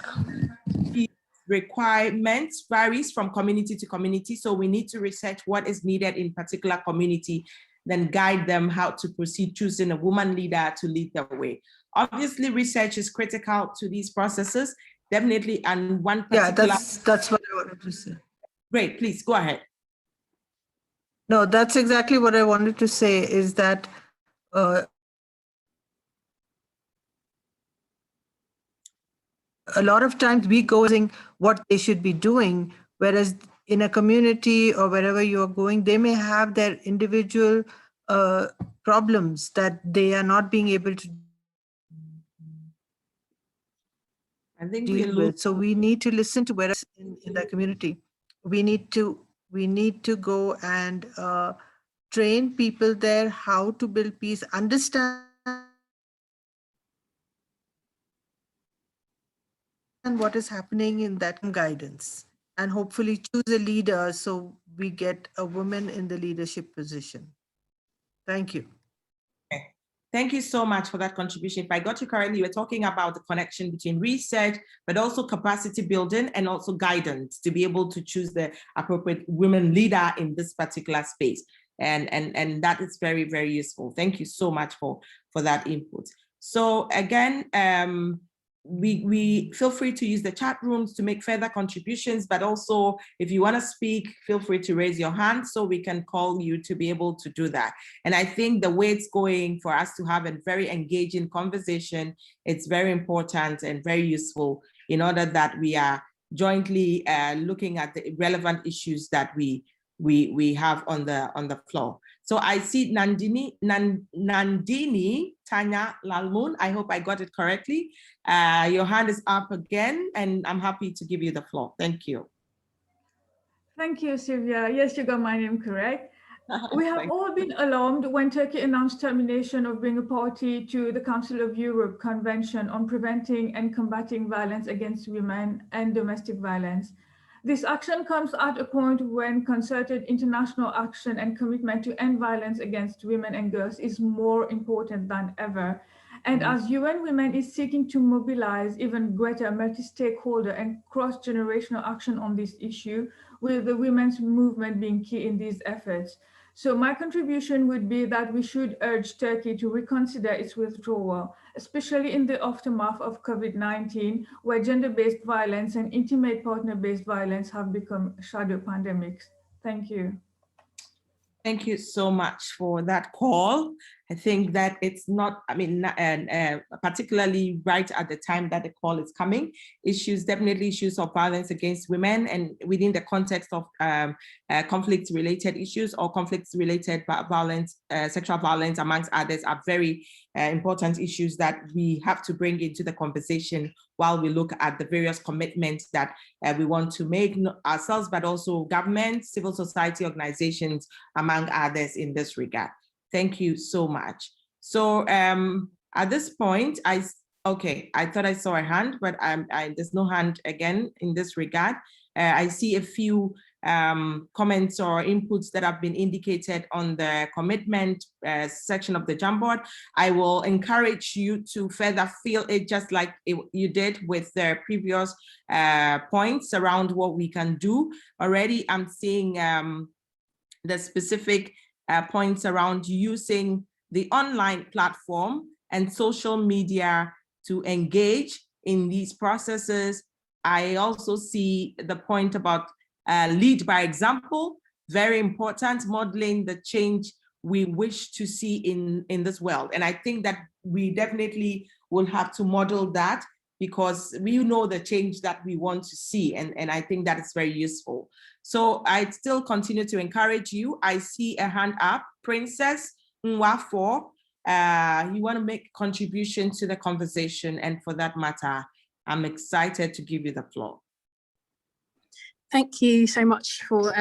Speaker 3: the requirements varies from community to community. So we need to research what is needed in particular community, then guide them how to proceed, choosing a woman leader to lead the way. Obviously, research is critical to these processes, definitely. And one particular—
Speaker 12: Yeah, that's what I wanted to say.
Speaker 3: Great, please go ahead.
Speaker 12: No, that's exactly what I wanted to say, is that a lot of times we go saying what they should be doing, whereas in a community or wherever you're going, they may have their individual problems that they are not being able to deal with. So we need to listen to where in the community. We need to go and train people there how to build peace, understand what is happening in that guidance, and hopefully choose a leader so we get a woman in the leadership position. Thank you.
Speaker 3: Okay. Thank you so much for that contribution. If I got you correctly, you were talking about the connection between research, but also capacity building and also guidance to be able to choose the appropriate women leader in this particular space. And that is very, very useful. Thank you so much for that input. So again, we feel free to use the chat rooms to make further contributions, but also if you want to speak, feel free to raise your hand so we can call you to be able to do that. And I think the way it's going for us to have a very engaging conversation, it's very important and very useful in order that we are jointly looking at the relevant issues that we have on the floor. So I see Nandini Tanya Lalmun. I hope I got it correctly. Your hand is up again, and I'm happy to give you the floor. Thank you.
Speaker 10: Thank you, Sylvia. Yes, you got my name correct. We have all been alarmed when Turkey announced termination of being a party to the Council of Europe Convention on Preventing and Combating Violence Against Women and Domestic Violence. This action comes at a point when concerted international action and commitment to end violence against women and girls is more important than ever. And as UN Women is seeking to mobilize even greater multi-stakeholder and cross-generational action on this issue, with the women's movement being key in these efforts. So my contribution would be that we should urge Turkey to reconsider its withdrawal, especially in the aftermath of COVID-19, where gender-based violence and intimate partner-based violence have become shadow pandemics. Thank you.
Speaker 3: Thank you so much for that call. I think that it's not, particularly right at the time that the call is coming, definitely issues of violence against women, and within the context of conflict-related issues or conflict-related violence, sexual violence, amongst others, are very important issues that we have to bring into the conversation while we look at the various commitments that we want to make ourselves, but also government, civil society organizations, among others in this regard. Thank you so much. So at this point, I thought I saw a hand, but there's no hand again in this regard. I see a few comments or inputs that have been indicated on the commitment section of the Jamboard. I will encourage you to further fill it just like you did with the previous points around what we can do. Already I'm seeing the specific points around using the online platform and social media to engage in these processes, I also see the point about lead by example, very important, modeling the change we wish to see in this world. And I think that we definitely will have to model that, because we know the change that we want to see. And I think that is very useful. So I still continue to encourage you. I see a hand up, Princess Nwafo. You want to make a contribution to the conversation, and for that matter, I'm excited to give you the floor.
Speaker 13: Thank you so much for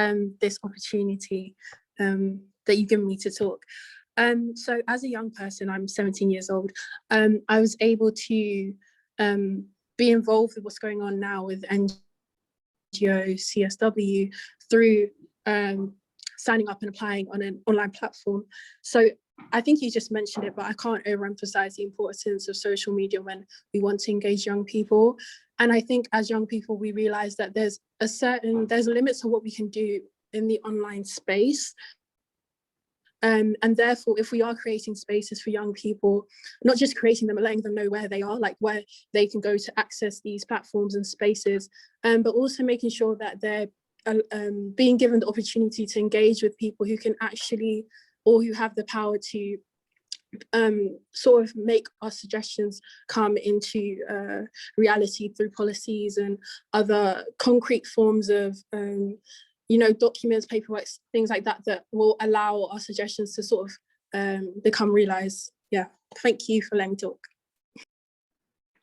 Speaker 13: this opportunity that you've given me to talk. So as a young person, I'm 17 years old, I was able to be involved with what's going on now with NGO CSW through signing up and applying on an online platform. So I think you just mentioned it, but I can't overemphasize the importance of social media when we want to engage young people. And I think as young people, we realize that there's limits to what we can do in the online space. And therefore, if we are creating spaces for young people, not just creating them, but letting them know where they are, like where they can go to access these platforms and spaces, but also making sure that they're being given the opportunity to engage with people who can actually, or who have the power to sort of make our suggestions come into reality through policies and other concrete forms of documents, paperwork, things like that, that will allow our suggestions to sort of become realized. Yeah, thank you for letting me talk.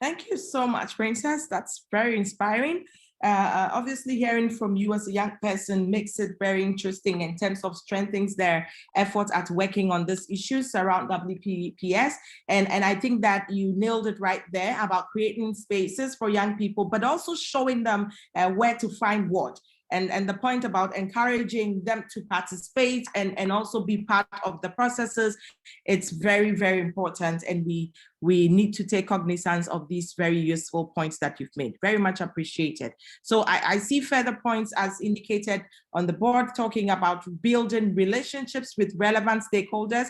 Speaker 3: Thank you so much, Princess. That's very inspiring. Obviously, hearing from you as a young person makes it very interesting in terms of strengthening their efforts at working on these issues around WPS. And I think that you nailed it right there about creating spaces for young people, but also showing them where to find what. And the point about encouraging them to participate and also be part of the processes, it's very, very important. And we need to take cognizance of these very useful points that you've made. Very much appreciated. So I see further points as indicated on the board, talking about building relationships with relevant stakeholders.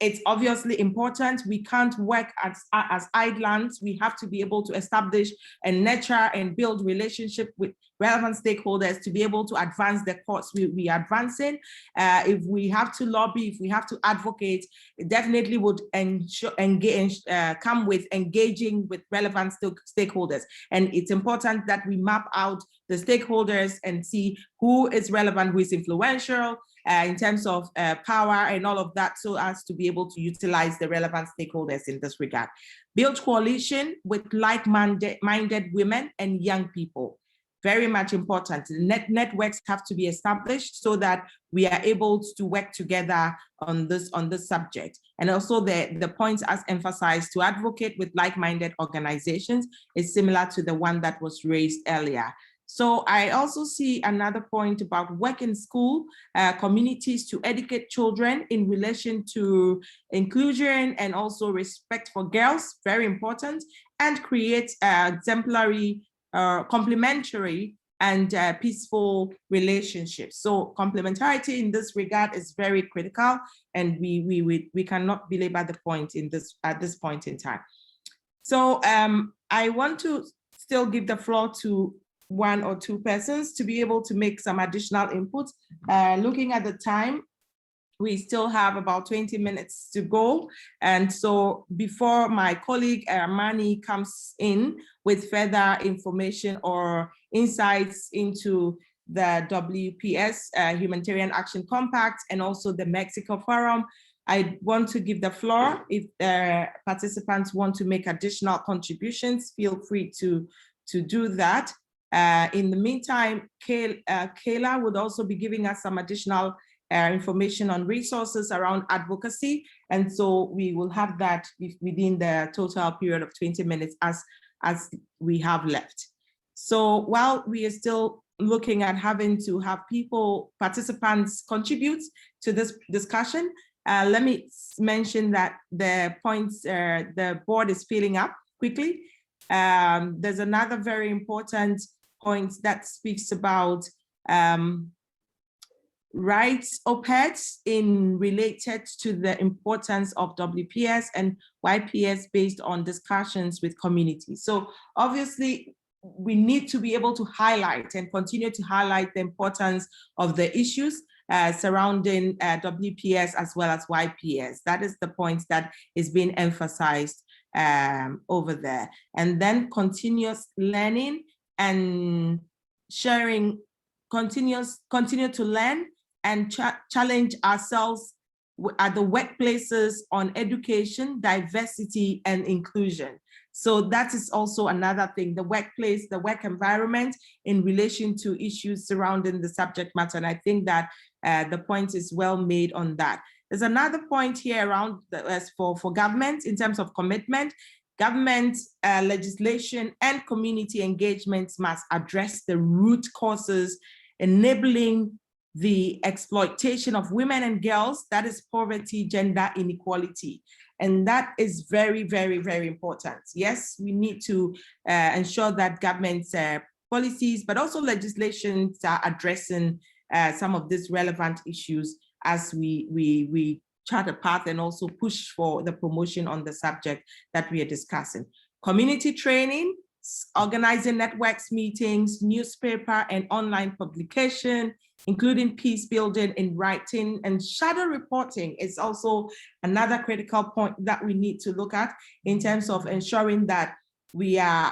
Speaker 3: It's obviously important. We can't work as idlers. We have to be able to establish and nurture and build relationship with relevant stakeholders to be able to advance the cause we are advancing. If we have to lobby, if we have to advocate, it definitely would come with engaging with relevant stakeholders. And it's important that we map out the stakeholders and see who is relevant, who is influential, in terms of power and all of that, so as to be able to utilize the relevant stakeholders in this regard. Build coalition with like-minded women and young people. Very much important. Networks have to be established so that we are able to work together on this subject. And also the points as emphasized to advocate with like-minded organizations is similar to the one that was raised earlier. So I also see another point about work in school, communities to educate children in relation to inclusion and also respect for girls, very important, and create exemplary, complementary and peaceful relationships. So complementarity in this regard is very critical, and we cannot belabor the point at this point in time. So I want to still give the floor to one or two persons to be able to make some additional input. Looking at the time, we still have about 20 minutes to go. And so before my colleague Amani comes in with further information or insights into the WPS Humanitarian Action Compact and also the Mexico Forum, I want to give the floor. If participants want to make additional contributions, feel free to do that. In the meantime, Kayla would also be giving us some additional information on resources around advocacy. And so we will have that within the total period of 20 minutes as we have left. So while we are still looking at having to have participants contribute to this discussion, let me mention that the points, the board is filling up quickly. There's another very important point that speaks about rights op-eds related to the importance of WPS and YPS based on discussions with communities. So obviously, we need to be able to highlight and continue to highlight the importance of the issues surrounding WPS as well as YPS. That is the point that is being emphasized over there. And then continuous learning and sharing, continue to learn and challenge ourselves at the workplaces on education, diversity, and inclusion. So that is also another thing, the workplace, the work environment in relation to issues surrounding the subject matter. And I think that the point is well made on that. There's another point here around for government in terms of commitment. Government legislation and community engagements must address the root causes enabling the exploitation of women and girls, that is poverty, gender inequality. And that is very, very, very important. Yes, we need to ensure that government's policies, but also legislations are addressing some of these relevant issues as we chart a path and also push for the promotion on the subject that we are discussing. Community training, organizing networks, meetings, newspaper and online publication, including peace building in writing, and shadow reporting is also another critical point that we need to look at in terms of ensuring that we are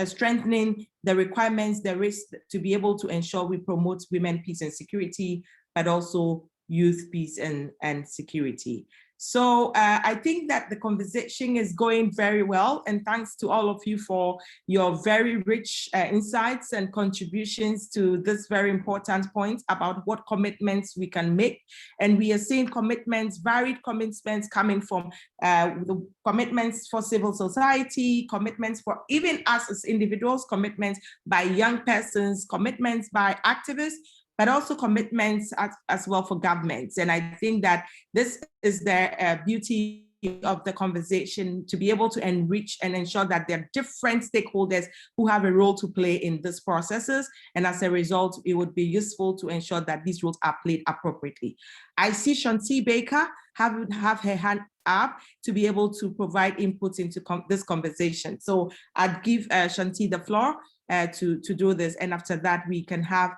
Speaker 3: strengthening the requirements there is to be able to ensure we promote women, peace and security, but also youth, peace and security. So I think that the conversation is going very well, and thanks to all of you for your very rich insights and contributions to this very important point about what commitments we can make. And we are seeing commitments, varied commitments coming from the commitments for civil society, commitments for even us as individuals, commitments by young persons, commitments by activists, but also commitments as well for governments. And I think that this is the beauty of the conversation, to be able to enrich and ensure that there are different stakeholders who have a role to play in these processes. And as a result, it would be useful to ensure that these roles are played appropriately. I see Shanti Baker have her hand up to be able to provide input into this conversation. So I'd give Shanti the floor to do this. And after that, we can have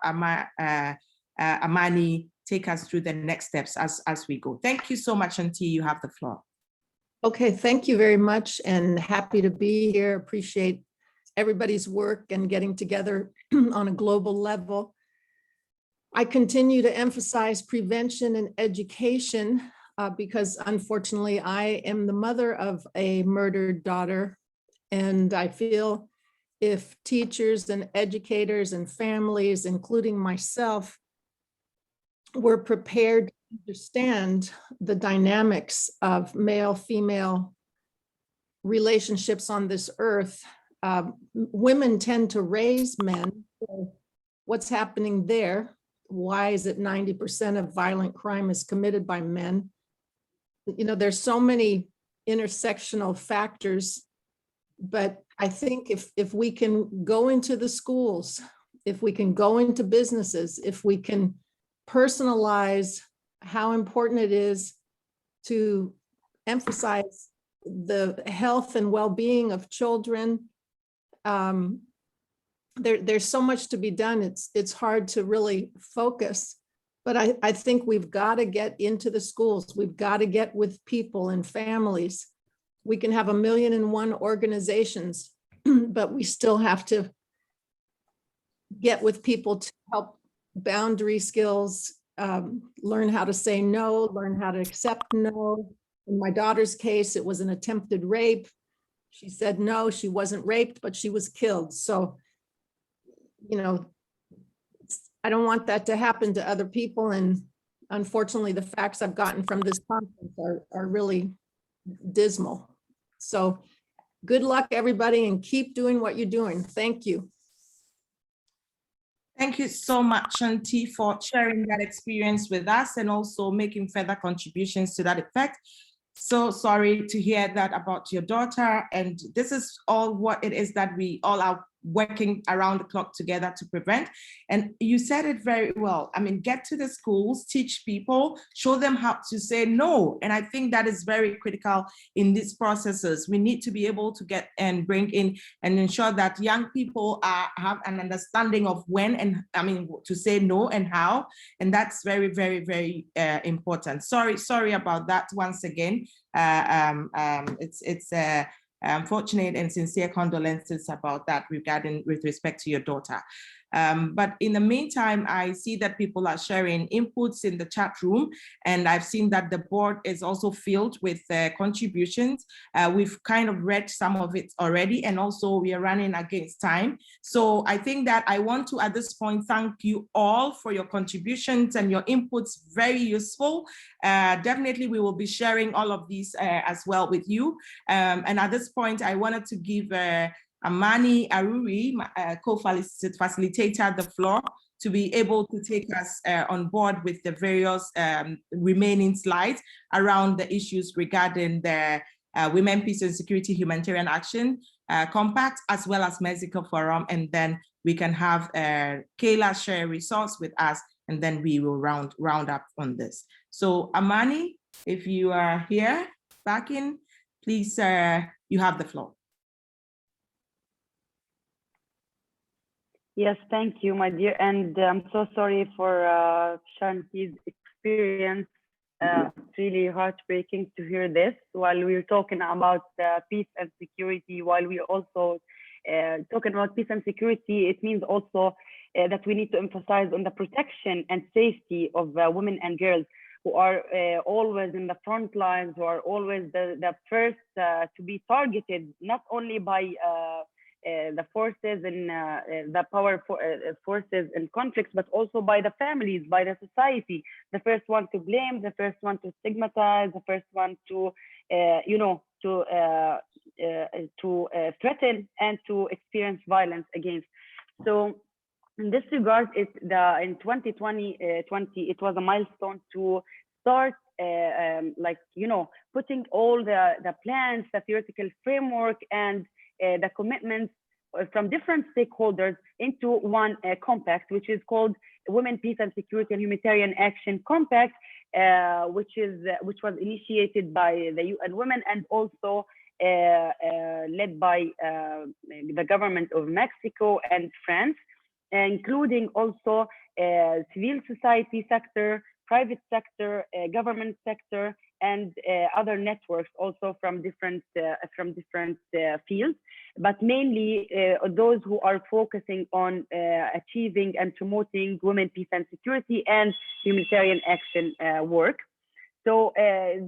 Speaker 3: Amani take us through the next steps as we go. Thank you so much, Shanti. You have the floor.
Speaker 5: Okay, thank you very much, and happy to be here. Appreciate everybody's work and getting together on a global level. I continue to emphasize prevention and education because unfortunately I am the mother of a murdered daughter, and I feel if teachers and educators and families, including myself, were prepared to understand the dynamics of male-female relationships on this earth. Women tend to raise men. So what's happening there? Why is it 90% of violent crime is committed by men? You know, there's so many intersectional factors, but I think if we can go into the schools, if we can go into businesses, if we can personalize how important it is to emphasize the health and well-being of children, there's so much to be done. It's hard to really focus, but I think we've got to get into the schools. We've got to get with people and families. We can have 1,000,001 organizations, but we still have to get with people to help boundary skills, learn how to say no, learn how to accept no. In my daughter's case, it was an attempted rape. She said no, she wasn't raped, but she was killed. So, you know, I don't want that to happen to other people. And unfortunately, the facts I've gotten from this conference are really dismal. So good luck, everybody, and keep doing what you're doing. Thank you.
Speaker 3: Thank you so much, Shanti, for sharing that experience with us and also making further contributions to that effect. So sorry to hear that about your daughter. And this is all what it is that we all are working around the clock together to prevent. And you said it very well. I mean, get to the schools, teach people, show them how to say no. And I think that is very critical in these processes. We need to be able to get and bring in and ensure that young people have an understanding of when and, I mean, to say no and how. And that's very, very, very important. Sorry about that once again. It's unfortunate and sincere condolences about that with respect to your daughter. But in the meantime, I see that people are sharing inputs in the chat room, and I've seen that the board is also filled with contributions. We've kind of read some of it already, and also we are running against time. So I think that I want to, at this point, thank you all for your contributions and your inputs, very useful. Definitely, we will be sharing all of these as well with you. And at this point, I wanted to give Amani Aruri, co-facilitator, the floor to be able to take us on board with the various remaining slides around the issues regarding the Women, Peace and Security Humanitarian Action Compact, as well as Mexico Forum. And then we can have Kayla share resource with us, and then we will round up on this. So Amani, if you are here back in, please, you have the floor.
Speaker 1: Yes, thank you, my dear. And I'm so sorry for Shanti's experience. It's really heartbreaking to hear this while we're talking about peace and security. While we're also talking about peace and security, it means also that we need to emphasize on the protection and safety of women and girls who are always in the front lines, who are always the first to be targeted, not only by the forces and the power forces and conflicts, but also by the families, by the society. The first one to blame, the first one to stigmatize, the first one to, threaten and to experience violence against. So in this regard, in 2020, it was a milestone to start putting all the plans, the theoretical framework, and the commitments from different stakeholders into one compact, which is called Women, Peace and Security and Humanitarian Action Compact, which was initiated by the UN Women and also led by the government of Mexico and France, including also civil society sector, private sector, government sector, and other networks also from different fields, but mainly those who are focusing on achieving and promoting women, peace and security and humanitarian action work. So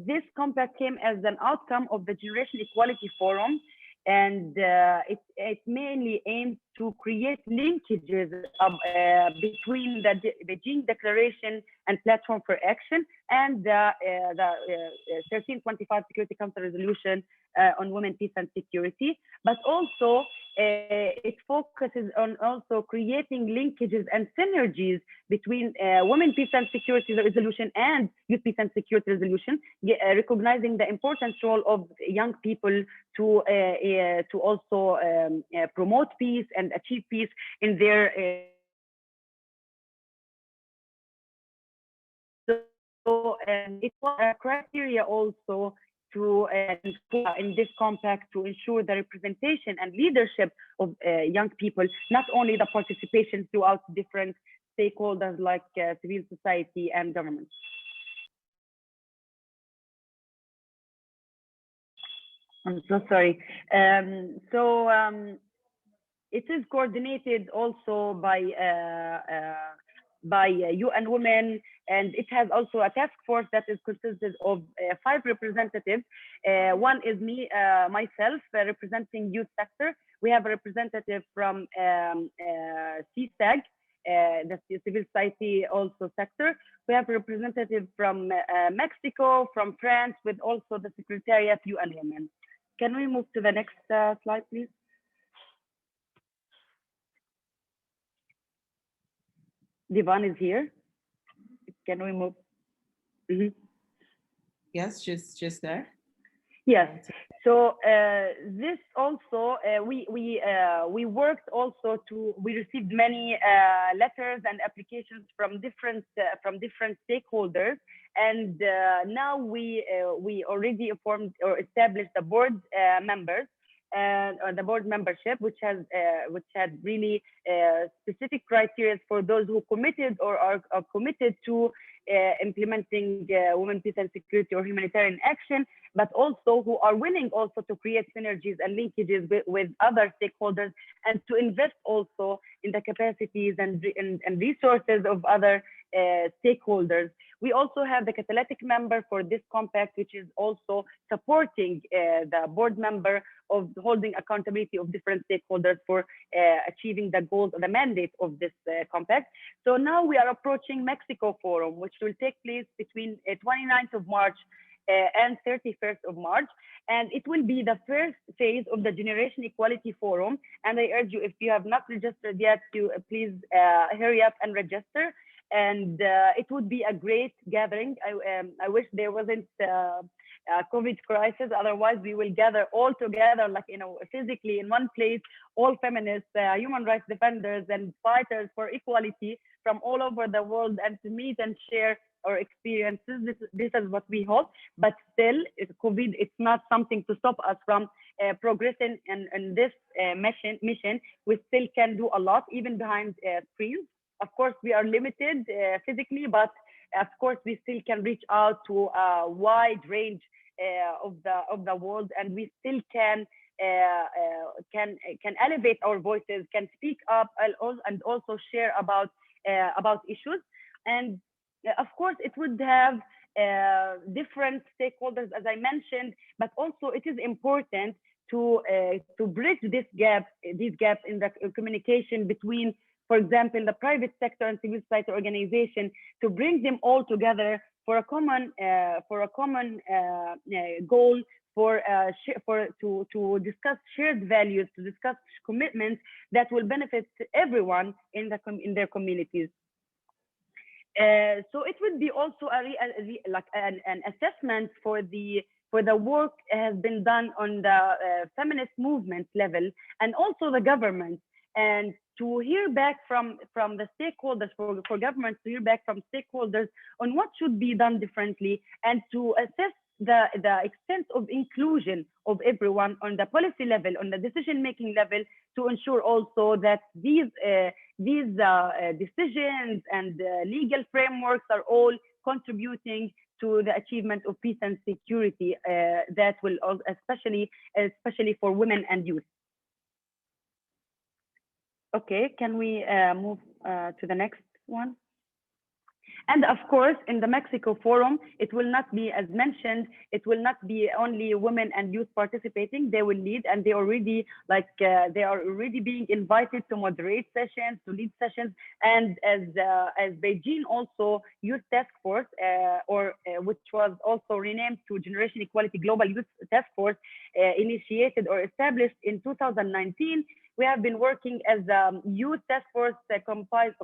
Speaker 1: this compact came as an outcome of the Generation Equality Forum, and it mainly aims to create linkages between the Beijing Declaration and Platform for Action and the 1325 Security Council Resolution on Women, Peace and Security, but also it focuses on also creating linkages and synergies between Women, Peace and Security Resolution and Youth Peace and Security Resolution, recognizing the important role of young people to also promote peace and achieve peace in their so it was a criteria also to in this compact to ensure the representation and leadership of young people, not only the participation throughout different stakeholders like civil society and government. I'm so sorry. It is coordinated also by UN Women, and it has also a task force that is consisted of 5 representatives. One is me, myself, representing youth sector. We have a representative from CSAG, the civil society also sector. We have a representative from Mexico, from France, with also the Secretariat UN Women. Can we move to the next slide, please? Divan is here. Can we move?
Speaker 3: Yes, just there.
Speaker 1: Yes. So this also we worked also we received many letters and applications from different stakeholders, and now we already formed or established the board members or the board membership, which had really specific criteria for those who committed or are committed to implementing women, peace and security or humanitarian action, but also who are willing also to create synergies and linkages with other stakeholders and to invest also in the capacities and resources of other stakeholders. We also have the catalytic member for this compact, which is also supporting the board member of holding accountability of different stakeholders for achieving the goals of the mandate of this compact. So now we are approaching Mexico Forum, which will take place between 29th of March and 31st of March. And it will be the first phase of the Generation Equality Forum. And I urge you, if you have not registered yet, to please hurry up and register. And it would be a great gathering. I wish there wasn't a COVID crisis. Otherwise, we will gather all together, like, physically in one place, all feminists, human rights defenders, and fighters for equality from all over the world, and to meet and share our experiences. This is what we hope. But still, COVID, it's not something to stop us from progressing in this mission. We still can do a lot, even behind screens. Of course, we are limited physically, but of course, we still can reach out to a wide range of the world, and we still can elevate our voices, can speak up, and also share about issues. And of course, it would have different stakeholders, as I mentioned, but also it is important to bridge these gaps in the communication between, for example, the private sector and civil society organization, to bring them all together for a common goal, to discuss shared values, to discuss commitments that will benefit everyone in their communities. So it would be also an assessment for the work has been done on the feminist movement level, and also the government, and to hear back from the stakeholders, for governments to hear back from stakeholders on what should be done differently, and to assess the extent of inclusion of everyone on the policy level, on the decision-making level, to ensure also that these decisions and legal frameworks are all contributing to the achievement of peace and security, that will especially for women and youth. Okay, can we move to the next one? And of course, in the Mexico Forum, it will not be, as mentioned, it will not be only women and youth participating. They will lead, and they already they are already being invited to moderate sessions, to lead sessions, and as Beijing also Youth Task Force, which was also renamed to Generation Equality Global Youth Task Force, initiated or established in 2019. We have been working as a youth task force comprised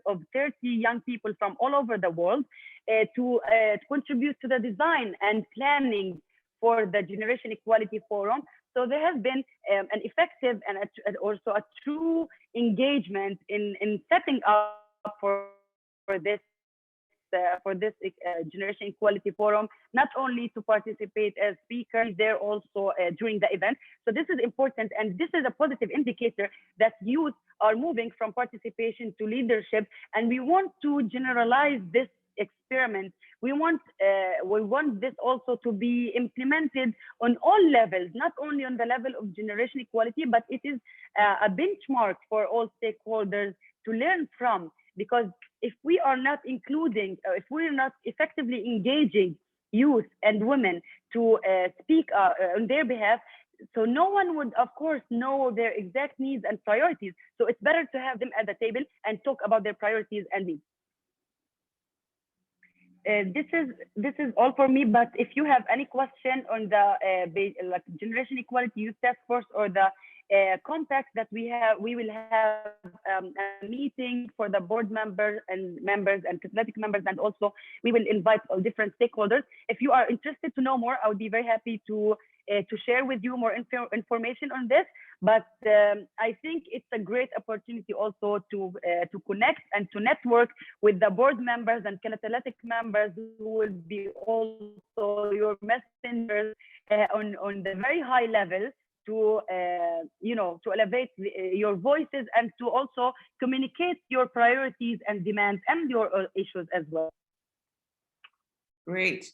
Speaker 1: of 30 young people from all over the world to contribute to the design and planning for the Generation Equality Forum. So there has been an effective and also a true engagement in setting up for this Generation Equality Forum, not only to participate as speakers, they're also during the event. So this is important, and this is a positive indicator that youth are moving from participation to leadership, and we want to generalize this experiment. We want this also to be implemented on all levels, not only on the level of generation equality, but it is a benchmark for all stakeholders to learn from. Because if we are not including, if we're not effectively engaging youth and women to speak on their behalf, so no one would, of course, know their exact needs and priorities. So it's better to have them at the table and talk about their priorities and needs. This is all for me. But if you have any question on the Generation Equality Youth Task Force or the contact that we will have a meeting for the board members and cosmetic members, and also we will invite all different stakeholders. If you are interested to know more, I would be very happy to share with you more information on this. But I think it's a great opportunity also to connect and to network with the board members and catalytic members who will be also your messengers on the very high level to to elevate your voices and to also communicate your priorities and demands and your issues as well.
Speaker 3: Great.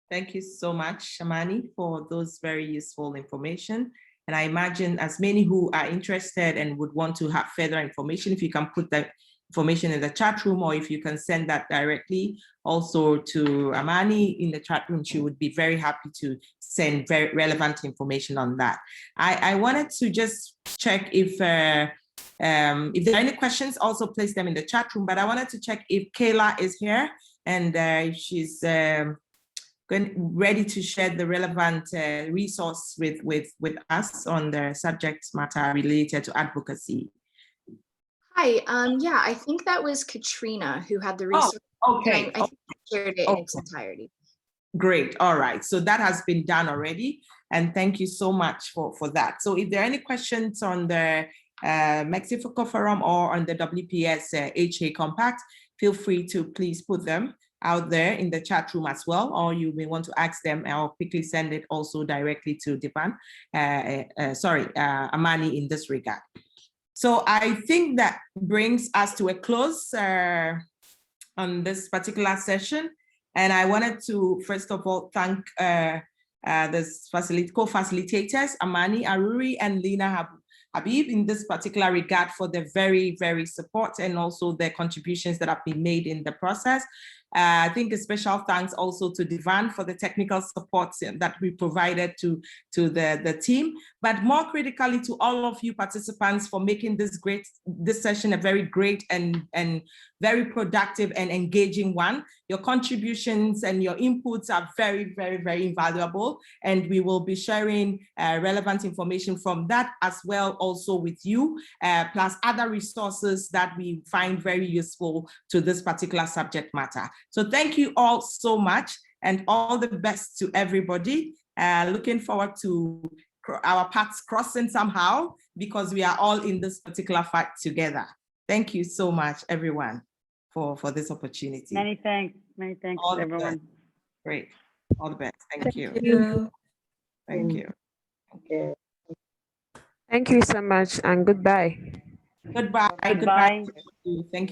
Speaker 3: Thank you so much, Amani, for those very useful information. And I imagine as many who are interested and would want to have further information, if you can put that information in the chat room, or if you can send that directly also to Amani in the chat room, she would be very happy to send very relevant information on that. I wanted to just check if there are any questions, also place them in the chat room, but I wanted to check if Kayla is here and if she's ready to share the relevant resource with us on the subject matter related to advocacy.
Speaker 14: Hi, yeah, I think that was Katrina who had the resource.
Speaker 3: Oh, okay.
Speaker 14: I think I shared it in its entirety.
Speaker 3: Great, all right, so that has been done already, and thank you so much for that. So if there are any questions on the Mexico Forum or on the WPS HA Compact, feel free to please put them out there in the chat room as well, or you may want to ask them or quickly send it also directly to Amani in this regard. So I think that brings us to a close on this particular session. And I wanted to, first of all, thank the co-facilitators, Amani Aruri and Lina Habib, in this particular regard for the very, very support and also the contributions that have been made in the process. I think a special thanks also to Divan for the technical support that we provided to the team, but more critically to all of you participants for making this session a very great and very productive and engaging one. Your contributions and your inputs are very, very, very invaluable, and we will be sharing relevant information from that as well also with you, plus other resources that we find very useful to this particular subject matter. So thank you all so much, and all the best to everybody. Looking forward to our paths crossing somehow, because we are all in this particular fight together. Thank you so much, everyone, for this opportunity.
Speaker 1: Many thanks, all everyone.
Speaker 3: Great, all the best. Thank you. Thank you.
Speaker 15: Okay. Thank you so much, and goodbye.
Speaker 3: Goodbye.
Speaker 1: Goodbye.
Speaker 3: Thank you.